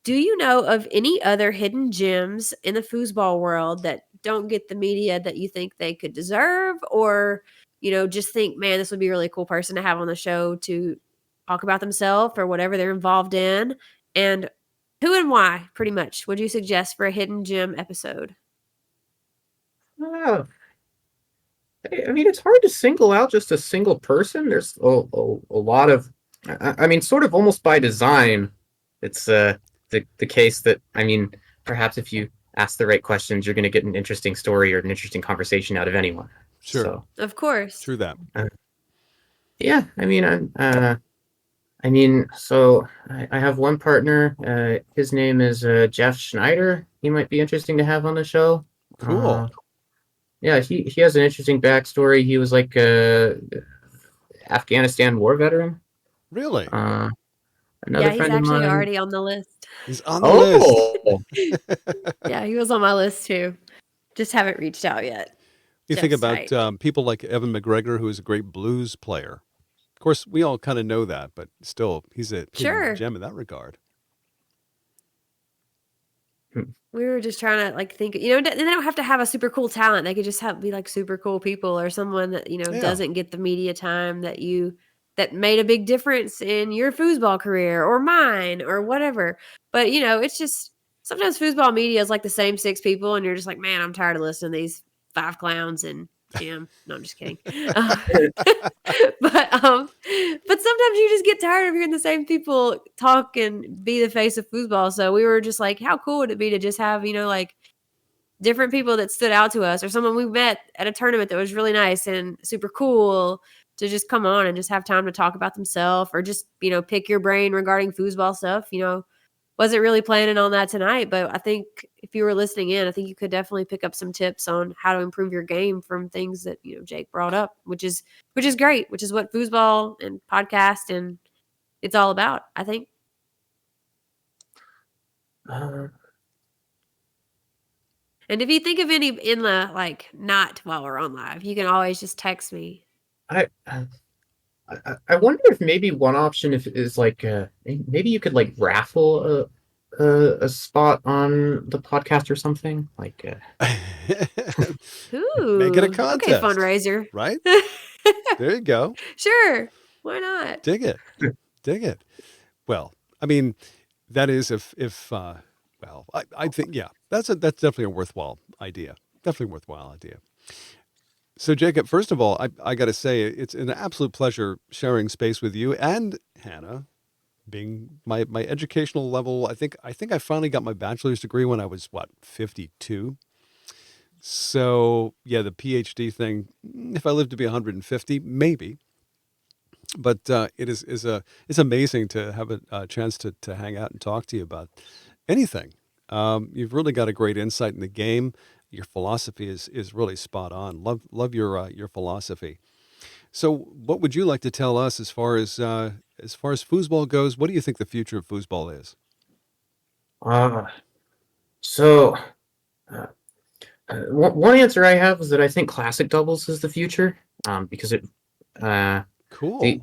do you know of any other hidden gems in the foosball world that don't get the media that you think they could deserve, or just think, man, this would be a really cool person to have on the show to talk about themselves or whatever they're involved in, and who and why, pretty much, would you suggest for a hidden gem episode? Oh, I mean, it's hard to single out just a single person. There's a lot of, I mean, sort of almost by design. It's the case that, I mean, perhaps if you ask the right questions, you're going to get an interesting story or an interesting conversation out of anyone. Sure. So, Of course. True that. yeah, I mean, so I have one partner. His name is Jeff Schneider. He might be interesting to have on the show. Cool. Yeah, he has an interesting backstory. He was like a Afghanistan war veteran. Really? Another Yeah, he's friend of actually mine. already on the list. He's on the list. Oh, Yeah, he was on my list too. Just haven't reached out yet. You think Jeff's about tight. people like Evan McGregor, who is a great blues player. Of course, we all kind of know that, but still, he's a Sure. hidden gem in that regard. We were just trying to like think, they don't have to have a super cool talent. They could just be like super cool people or someone that, Yeah. doesn't get the media time that made a big difference in your foosball career or mine or whatever. But, it's just sometimes foosball media is like the same 6 people and you're just like, man, I'm tired of listening to these 5 clowns and Jim. No, I'm just kidding. But sometimes you just get tired of hearing the same people talk and be the face of foosball. So we were just like, how cool would it be to just have, like different people that stood out to us or someone we met at a tournament that was really nice and super cool to just come on and just have time to talk about themselves or just, pick your brain regarding foosball stuff. Wasn't really planning on that tonight, but I think if you were listening in, I think you could definitely pick up some tips on how to improve your game from things that, Jake brought up, which is great, which is what foosball and podcast and it's all about, I think. And if you think of any in the like not while we're on live, you can always just text me. I wonder if maybe one option is like maybe you could like raffle a spot on the podcast or something like. Ooh, Make it a contest. Okay, fundraiser, right? There you go. Sure, why not? Dig it. Dig it. Well, I mean, that is if well, I think that's definitely a worthwhile idea. Definitely a worthwhile idea. So, Jacob, first of all, I got to say it's an absolute pleasure sharing space with you and Hannah. Being my educational level, I think I finally got my bachelor's degree when I was 52. So yeah, the PhD thing. If I live to be 150, maybe. But it's amazing to have a chance to hang out and talk to you about anything. You've really got a great insight in the game. Your philosophy is really spot on. Love your philosophy. So, what would you like to tell us as far as foosball goes? What do you think the future of foosball is? So one answer I have is that I think classic doubles is the future. Because Cool.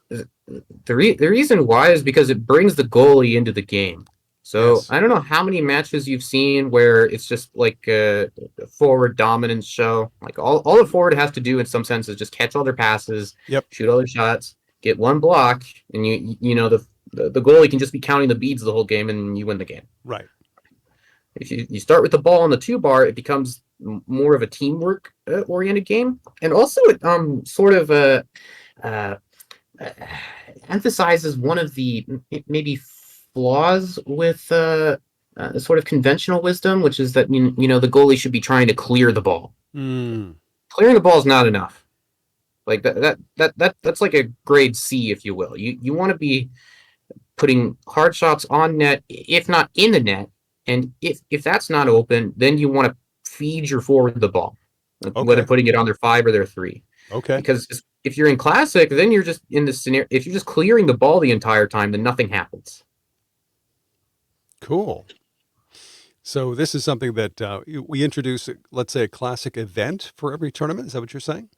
The reason why is because it brings the goalie into the game. So Yes. I don't know how many matches you've seen where it's just like a forward dominance show. Like all the forward has to do in some sense is just catch all their passes, Yep. shoot all their shots, get one block, and you know the goalie can just be counting the beads the whole game and you win the game. Right. If you start with the ball on the 2-bar, it becomes more of a teamwork oriented game, and also it sort of uh, emphasizes one of the maybe flaws with sort of conventional wisdom, which is that you know the goalie should be trying to clear the ball. Mm. Clearing the ball is not enough. Like that's like a grade C, if you will. You want to be putting hard shots on net, if not in the net, and if that's not open, then you want to feed your forward the ball, whether putting it on their 5 or their 3. Okay. Because if you're in classic, then you're just in this scenario. If you're just clearing the ball the entire time, then nothing happens. Cool. So this is something that we introduce, let's say, a classic event for every tournament. Is that what you're saying?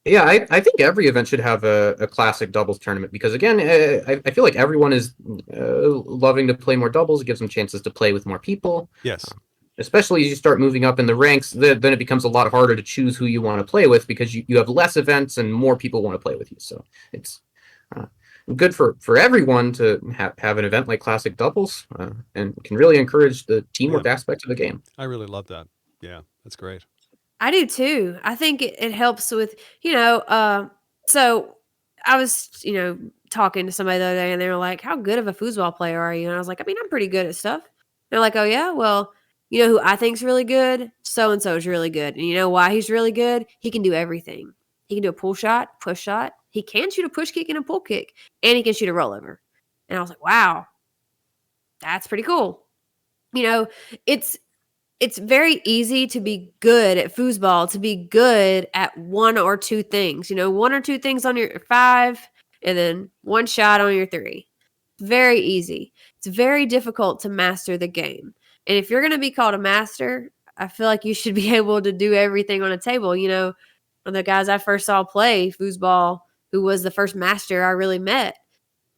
Yeah, I think every event should have a classic doubles tournament because, again, I feel like everyone is loving to play more doubles. It gives them chances to play with more people. Yes. Especially as you start moving up in the ranks, then it becomes a lot harder to choose who you want to play with because you have less events and more people want to play with you. So it's good for everyone to have an event like classic doubles and can really encourage the teamwork aspect of the game. I really love that. Yeah, that's great. I do too. I think it helps with, so I was, talking to somebody the other day and they were like, how good of a foosball player are you? And I was like, I mean, I'm pretty good at stuff. They're like, oh yeah, well, you know who I think's really good? So-and-so is really good. And you know why he's really good? He can do everything. He can do a pull shot, push shot. He can shoot a push kick and a pull kick. And he can shoot a rollover. And I was like, wow, that's pretty cool. It's very easy to be good at foosball, to be good at one or two things. One or two things on your 5 and then one shot on your 3. Very easy. It's very difficult to master the game. And if you're going to be called a master, I feel like you should be able to do everything on a table. One of the guys I first saw play foosball, who was the first master I really met,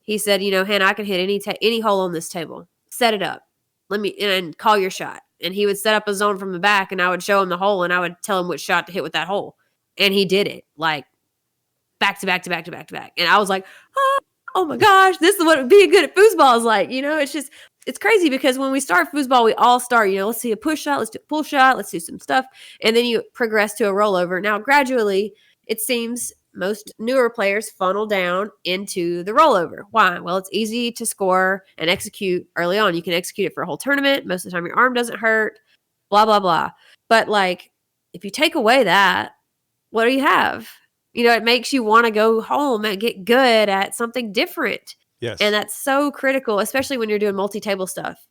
he said, Hannah, I can hit any hole on this table. Set it up. And call your shot. And he would set up a zone from the back and I would show him the hole and I would tell him which shot to hit with that hole. And he did it like back to back to back to back to back. And I was like, oh my gosh, this is what being good at foosball is like. It's crazy because when we start foosball, we all start, let's see a push shot, let's do a pull shot, let's do some stuff. And then you progress to a rollover. Now, gradually, it seems most newer players funnel down into the rollover. Why? Well, it's easy to score and execute early on. You can execute it for a whole tournament. Most of the time, your arm doesn't hurt, blah, blah, blah. But if you take away that, what do you have? It makes you want to go home and get good at something different. Yes. And that's so critical, especially when you're doing multi-table stuff.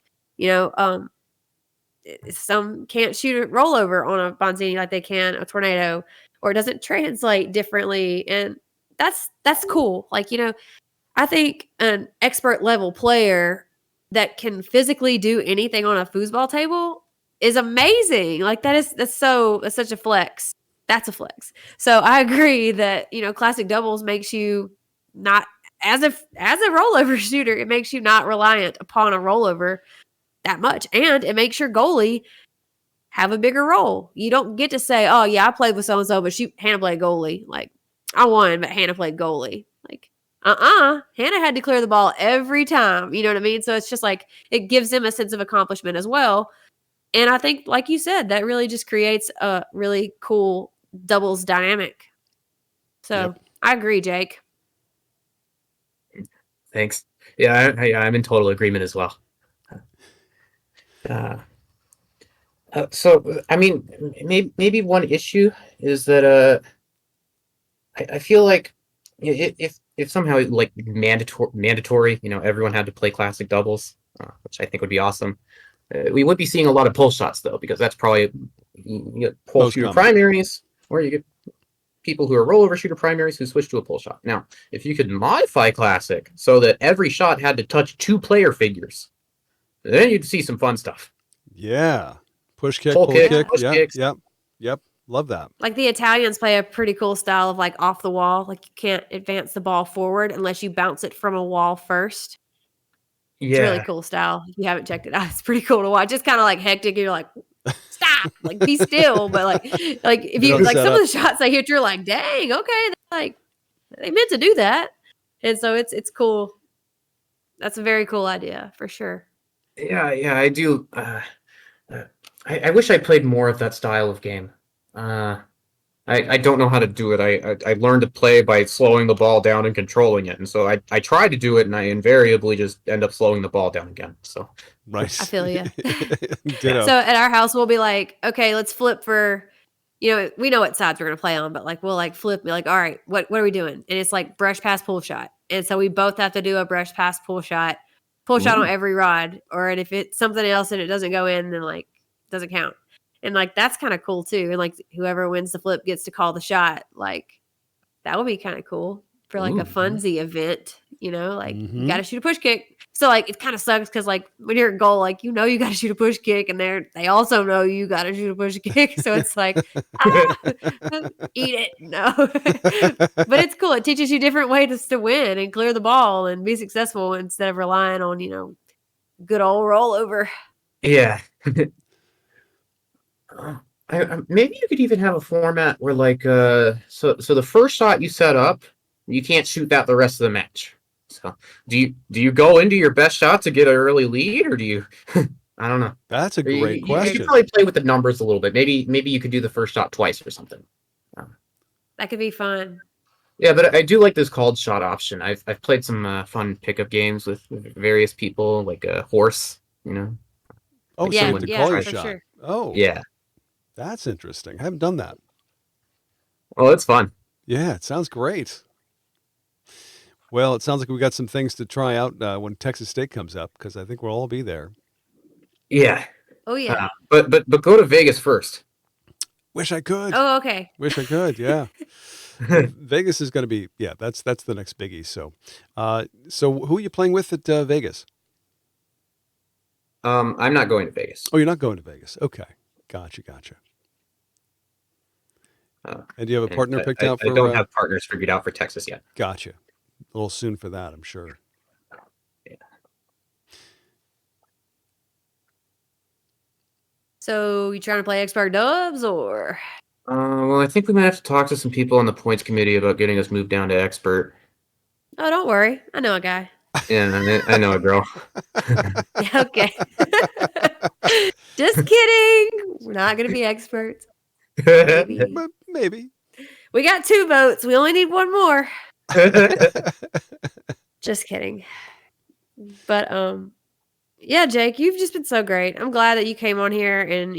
Some can't shoot a rollover on a Bonzini like they can a tornado, or it doesn't translate differently. And that's cool. I think an expert level player that can physically do anything on a foosball table is amazing. That's such a flex. That's a flex. So I agree that, classic doubles makes you not as a rollover shooter, it makes you not reliant upon a rollover that much. And it makes your goalie have a bigger role. You don't get to say, oh yeah, I played with so-and-so, but Hannah played goalie. I won, but Hannah played goalie. Hannah had to clear the ball every time. You know what I mean? So it's just it gives him a sense of accomplishment as well. And I think, like you said, that really just creates a really cool doubles dynamic. So I agree, Jake. Thanks. Yeah, I'm in total agreement as well. So, I mean, maybe one issue is that I feel like if somehow mandatory, everyone had to play classic doubles, which I think would be awesome. We would be seeing a lot of pull shots though, because that's probably you get pull shooter primaries, or you get people who are rollover shooter primaries who switch to a pull shot. Now, if you could modify classic so that every shot had to touch 2 player figures, then you'd see some fun stuff. Yeah. Push kick, pull kick. Push kicks. Yep. Love that. Like the Italians play a pretty cool style of like off the wall. Like you can't advance the ball forward unless you bounce it from a wall first. It's a really Yeah. cool style. If you haven't checked it out, it's pretty cool to watch. It's kind of like hectic. You're like, stop, like be still. But like if They you don't like set some up. of the shots I hit, you're like, dang, okay, like they meant to do that. And so it's cool. That's a very cool idea for sure. Yeah, I do. I wish I played more of that style of game. I don't know how to do it. I learned to play by slowing the ball down and controlling it, and so I try to do it, and I invariably just end up slowing the ball down again. So Right. I feel you. Ditto. So at our house, we'll be like, okay, let's flip for, we know what sides we're gonna play on, but like we'll like flip, be like, all right, what are we doing? And it's like brush pass pull shot, and so we both have to do a brush pass pull shot Ooh. on every rod, or if it's something else and it doesn't go in, then like doesn't count. And like that's kind of cool too. And like whoever wins the flip gets to call the shot. Like that would be kind of cool for like a Ooh. funsy event, like you Mhm. got to shoot a push kick. So like it kind of sucks because like when you're at goal, like you got to shoot a push kick, and they also know you got to shoot a push kick. So it's like eat it, no. But it's cool. It teaches you different ways to win and clear the ball and be successful instead of relying on good old rollover. yeah. Maybe you could even have a format where like so the first shot you set up, you can't shoot that the rest of the match. So do you go into your best shot to get an early lead, or do you I don't know. That's a Or great you question. could probably play with the numbers a little bit. Maybe you could do the first shot twice or something. That could be fun. Yeah, but I do like this called shot option. I've played some fun pickup games with various people, like a horse, Oh, so Like you Yeah, have someone to who call your tries- for shot. sure. Oh, Yeah. that's interesting. I haven't done that. Well, it's fun. Yeah, it sounds great. Well, it sounds like we got some things to try out when Texas State comes up, because I think we'll all be there. Yeah. Oh yeah. But go to Vegas first. Wish I could. Oh okay. Wish I could. Yeah. Vegas is going to be, that's the next biggie. So, so who are you playing with at Vegas? I'm not going to Vegas. Oh, you're not going to Vegas. Okay. Gotcha. And do you have a partner picked out for? I don't have partners figured out for Texas yet. Gotcha. A little soon for that, I'm sure. Yeah. So you trying to play expert dubs or? Well, I think we might have to talk to some people on the points committee about getting us moved down to expert. Oh, don't worry. I know a guy. Yeah, I know a girl. Okay. Just kidding. We're not going to be experts. Yeah. Maybe. But maybe. We got 2 votes. We only need 1 more. Just kidding. But yeah, Jake, you've just been so great. I'm glad that you came on here and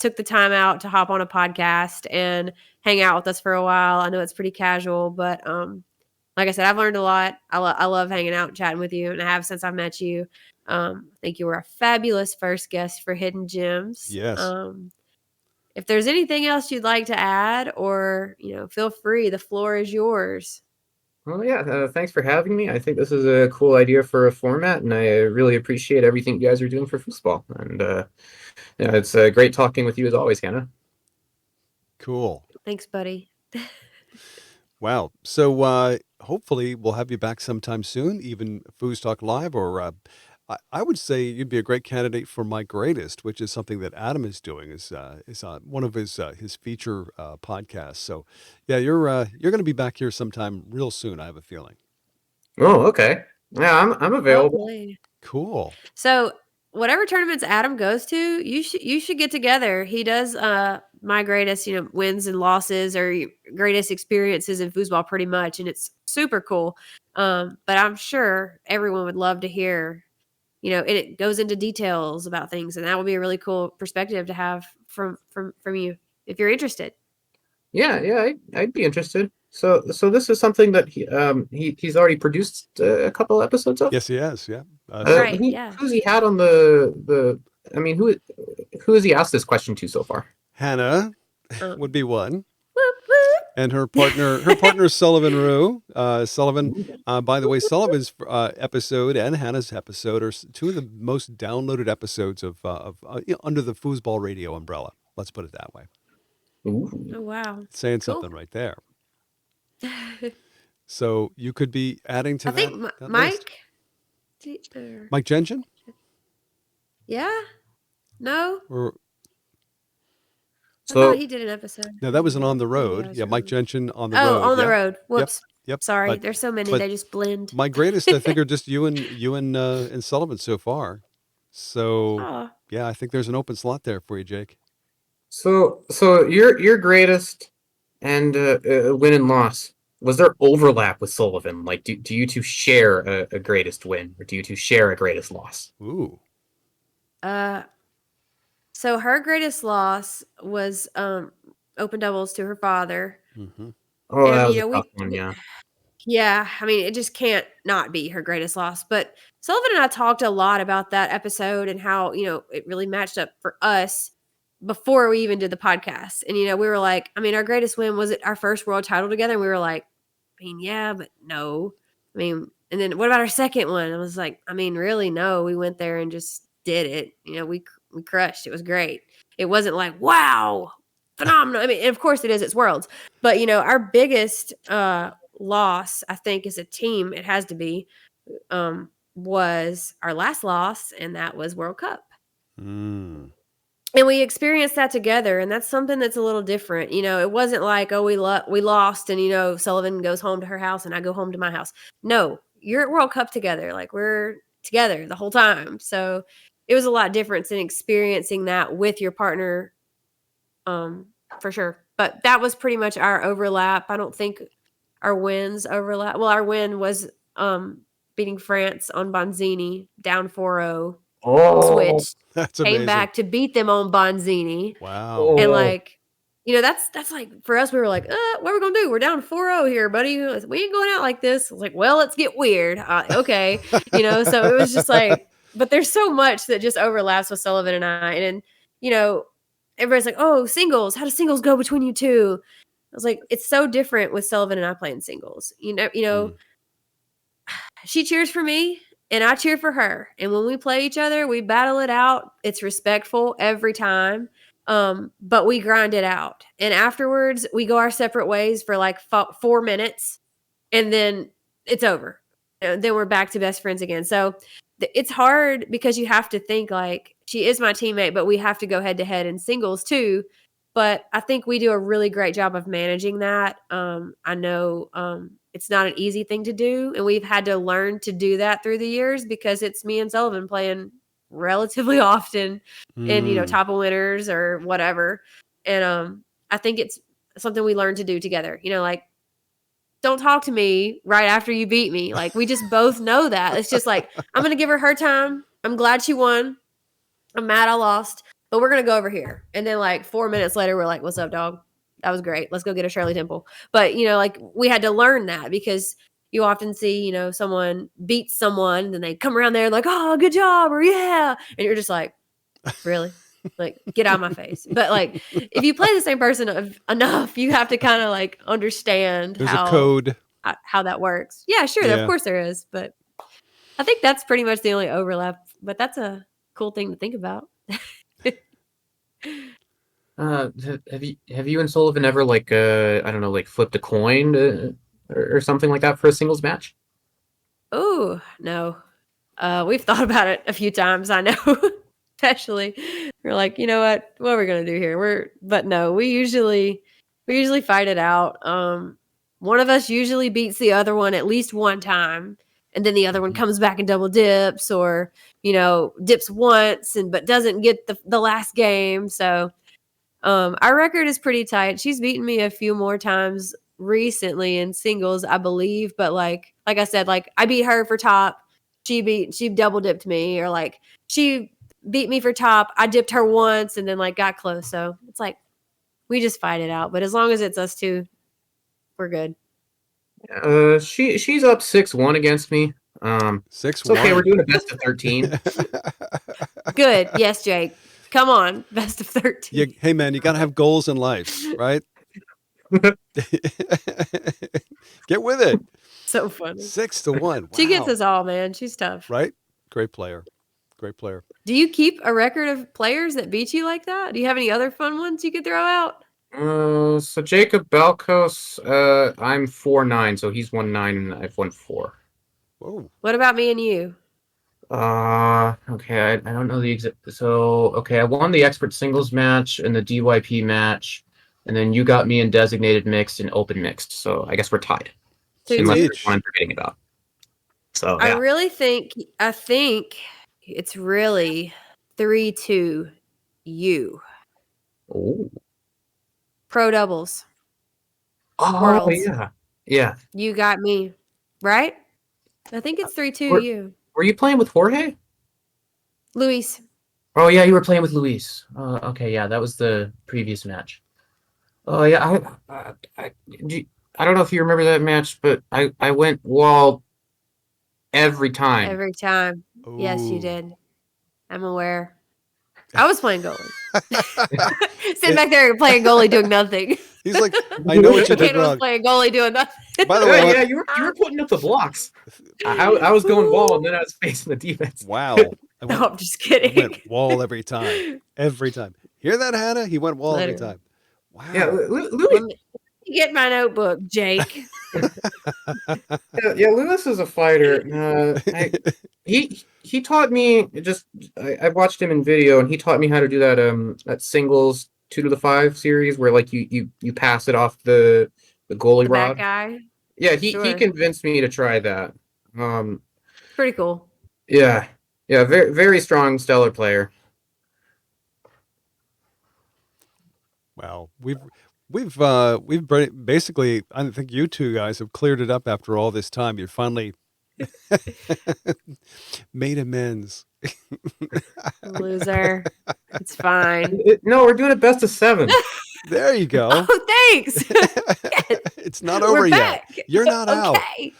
took the time out to hop on a podcast and hang out with us for a while. I know it's pretty casual, but like I said, I've learned a lot. I love hanging out and chatting with you, and I have since I met you. I think you were a fabulous first guest for Hidden Gems. Yes. If there's anything else you'd like to add, or feel free. The floor is yours. Well, yeah. Thanks for having me. I think this is a cool idea for a format, and I really appreciate everything you guys are doing for foosball. And it's great talking with you as always, Hannah. Cool. Thanks, buddy. Wow. So hopefully we'll have you back sometime soon, even Foos Talk Live, or I would say you'd be a great candidate for My Greatest, which is something that Adam is doing. Is one of his feature podcasts. So yeah, you're going to be back here sometime real soon. I have a feeling. Oh, okay. Yeah, I'm available. Hopefully. Cool. So whatever tournaments Adam goes to, you should get together. He does My Greatest, wins and losses or greatest experiences in foosball pretty much, and it's super cool. But I'm sure everyone would love to hear, and it goes into details about things, and that would be a really cool perspective to have from you if you're interested. Yeah, I'd be interested. So this is something that he's already produced a couple episodes of. Yes, he has. Yeah. Right, yeah. Who's he had on the? I mean, who has he asked this question to so far? Hannah would be one. Whoop, whoop. And her partner Sullivan Rue. Sullivan, by the way, Sullivan's episode and Hannah's episode are 2 of the most downloaded episodes of under the Foosball Radio umbrella. Let's put it that way. Ooh. Oh wow. Saying Cool. something right there. So you could be adding to I think that list. Mike. Or, Mike Genshin? yeah. No. Or I thought So he did an episode. no, that was an On the Maybe I Road. was Yeah, Mike wrong. Genshin on the Oh, road. on the Yep. road. Yep. Whoops. Yep. Sorry. There's so many. but They just blend. my greatest, I think, are just you and Sullivan so far. So Oh. yeah, I think there's an open slot there for you, Jake. so your greatest and win and loss, was there overlap with Sullivan? Like, do you two share a greatest win, or do you two share a greatest loss? Ooh. So her greatest loss was open doubles to her father. Mm-hmm. Oh, And that was you a know, tough one. Yeah. yeah, I mean, it just can't not be her greatest loss. But Sullivan and I talked a lot about that episode and how, it really matched up for us before we even did the podcast. And, we were like, I mean, our greatest win was it our first world title together. And we were like, I mean, yeah, but no. I mean, and then what about our second one? I was like, I mean, really, no. We went there and just did it. We crushed. It was great. It wasn't like, wow, phenomenal. I mean, of course it is. It's worlds. But, our biggest loss, I think, as a team, it has to be, was our last loss, and that was World Cup. Mm. And we experienced that together, and that's something that's a little different. It wasn't like, oh, we lost, and Sullivan goes home to her house and I go home to my house. No, you're at World Cup together. Like, we're together the whole time. So it was a lot different than experiencing that with your partner, for sure. But that was pretty much our overlap. I don't think our wins overlap. Well, our win was beating France on Bonzini, down 4-0, Oh, switched, That's came amazing. back to beat them on Bonzini. Wow. And oh. that's like, for us, we were like, what are we gonna do? We're down 4-0 here, buddy. We ain't going out like this. I was like, well, let's get weird. Okay. So it was just like, but there's so much that just overlaps with Sullivan and I. And everybody's like, oh, singles. How do singles go between you two? I was like, it's so different with Sullivan and I playing singles. Mm. She cheers for me and I cheer for her. And when we play each other, we battle it out. It's respectful every time. But we grind it out. And afterwards, we go our separate ways for like 4 minutes, and then it's over. And then we're back to best friends again. So it's hard because you have to think like, she is my teammate, but we have to go head to head in singles too. But I think we do a really great job of managing that. I know it's not an easy thing to do, and we've had to learn to do that through the years because it's me and Sullivan playing relatively often in Mm. top of winners or whatever. And I think it's something we learned to do together. Like, don't talk to me right after you beat me. Like, we just both know that. It's just like, I'm going to give her time. I'm glad she won. I'm mad I lost, but we're going to go over here. And then like 4 minutes later, we're like, what's up, dog? That was great. Let's go get a Shirley Temple. But, like, we had to learn that because you often see, someone beats someone and then they come around there like, oh, good job, or yeah. And you're just like, really? Like, get out of my face. But like, if you play the same person enough, you have to kind of like understand There's a code. how that works. Yeah, sure. Yeah. Of course there is. But I think that's pretty much the only overlap. But that's a cool thing to think about. Have you and Sullivan ever like I don't know, like flipped a coin or something like that for a singles match? Oh, no. We've thought about it a few times, I know. Especially, we're like, you know what are we gonna do here? But no, we usually fight it out. One of us usually beats the other one at least one time, and then the other one comes back and double dips, or dips once but doesn't get the last game. So our record is pretty tight. She's beaten me a few more times recently in singles, I believe, but like I said, like, I beat her for top, she double dipped me, or like she beat me for top, I dipped her once and then like got close. So it's like we just fight it out. But as long as it's us two, we're good. She's up 6-1 against me. 6-1. It's okay. We're doing a best of 13. Good. Yes, Jake. Come on, best of 13. Hey man, you gotta have goals in life, right? Get with it. So funny. 6-1. Wow. She gets us all, man. She's tough. Right? Great player. Great player. Do you keep a record of players that beat you like that? Do you have any other fun ones you could throw out? So Jacob Balkos, I'm 4-9, so he's 1-9 and I've won 4. Whoa. What about me and you? Okay, I don't know the exact. So, okay, I won the expert singles match and the DYP match, and then you got me in designated mixed and open mixed. So I guess we're tied, Two Two unless two. there's each. one I'm forgetting about. So I yeah. really think it's really 3-2 you. Oh. Pro doubles. Oh Worlds. yeah, yeah. You got me. Right? I think it's 3-2 Were you. Were you playing with Jorge? Luis. Oh yeah, you were playing with Luis. Okay, yeah, that was the previous match. Oh yeah, I don't know if you remember that match, but I went wall every time. Every time. Yes, you Oh. did. I'm aware. I was playing goalie. Sitting back there playing goalie doing nothing. He's like, I know what you did Kid was wrong. playing goalie doing nothing. By the Yeah, way, yeah, you were putting up the blocks. I was going wall, and then I was facing the defense. wow. No, I'm just I kidding. went wall every time. Every time. Hear that, Hannah? He went wall every Literally. time. Yeah, Wow. Louis. Let me get my notebook, Jake. Yeah, Lewis is a fighter. He taught me just. I watched him in video, and he taught me how to do that singles 2 to the 5 series where like you pass it off the goalie The bad rod. guy. Yeah, he Sure. convinced me to try that. Um, Pretty cool. yeah, yeah, very strong, stellar player. Wow. We've basically, I think you two guys have cleared it up after all this time. You finally made amends. Loser. It's fine. No, we're doing it best of 7. There you go. Oh, thanks. It's not over We're yet. back. You're not out. Okay.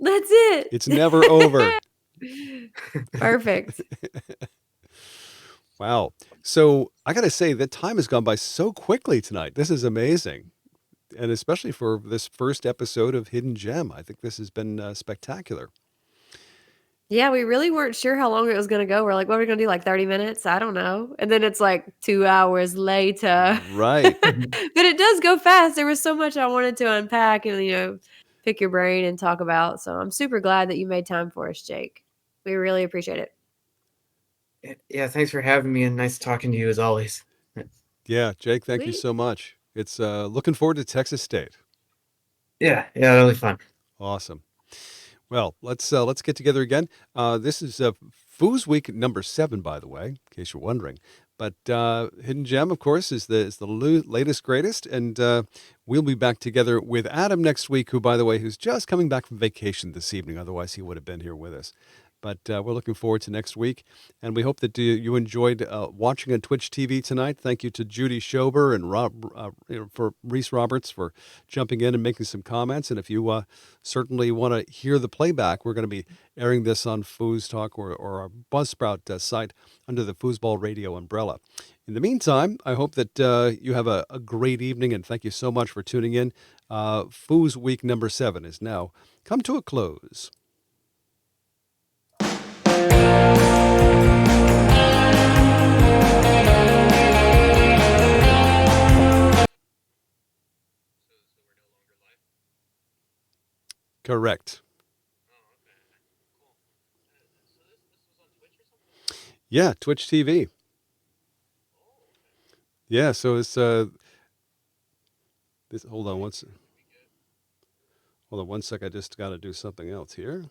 That's it. It's never over. Perfect. Wow. So I got to say, that time has gone by so quickly tonight. This is amazing. And especially for this first episode of Hidden Gem. I think this has been spectacular. Yeah, we really weren't sure how long it was going to go. We're like, what are we going to do? Like 30 minutes? I don't know. And then it's like 2 hours later. Right. But it does go fast. There was so much I wanted to unpack and, pick your brain and talk about. So I'm super glad that you made time for us, Jake. We really appreciate it. Yeah, thanks for having me, and nice talking to you as always. Yeah, Jake, thank you Sweet. so much. It's looking forward to Texas State. Yeah, really fun. Awesome. Well, let's get together again. This is FoosWeek number 7, by the way, in case you're wondering. But Hidden Gem, of course, is the latest greatest, and we'll be back together with Adam next week. Who, by the way, who's just coming back from vacation this evening. Otherwise, he would have been here with us. But we're looking forward to next week, and we hope that you enjoyed watching on Twitch TV tonight. Thank you to Judy Schober and for Reese Roberts for jumping in and making some comments. And if you certainly want to hear the playback, we're going to be airing this on Foos Talk or our Buzzsprout site under the Foosball Radio umbrella. In the meantime, I hope that you have a great evening, and thank you so much for tuning in. Foos Week number 7 is now come to a close. Correct. Yeah, Twitch TV. Yeah, so it's this. Hold on one sec. I just got to do something else here.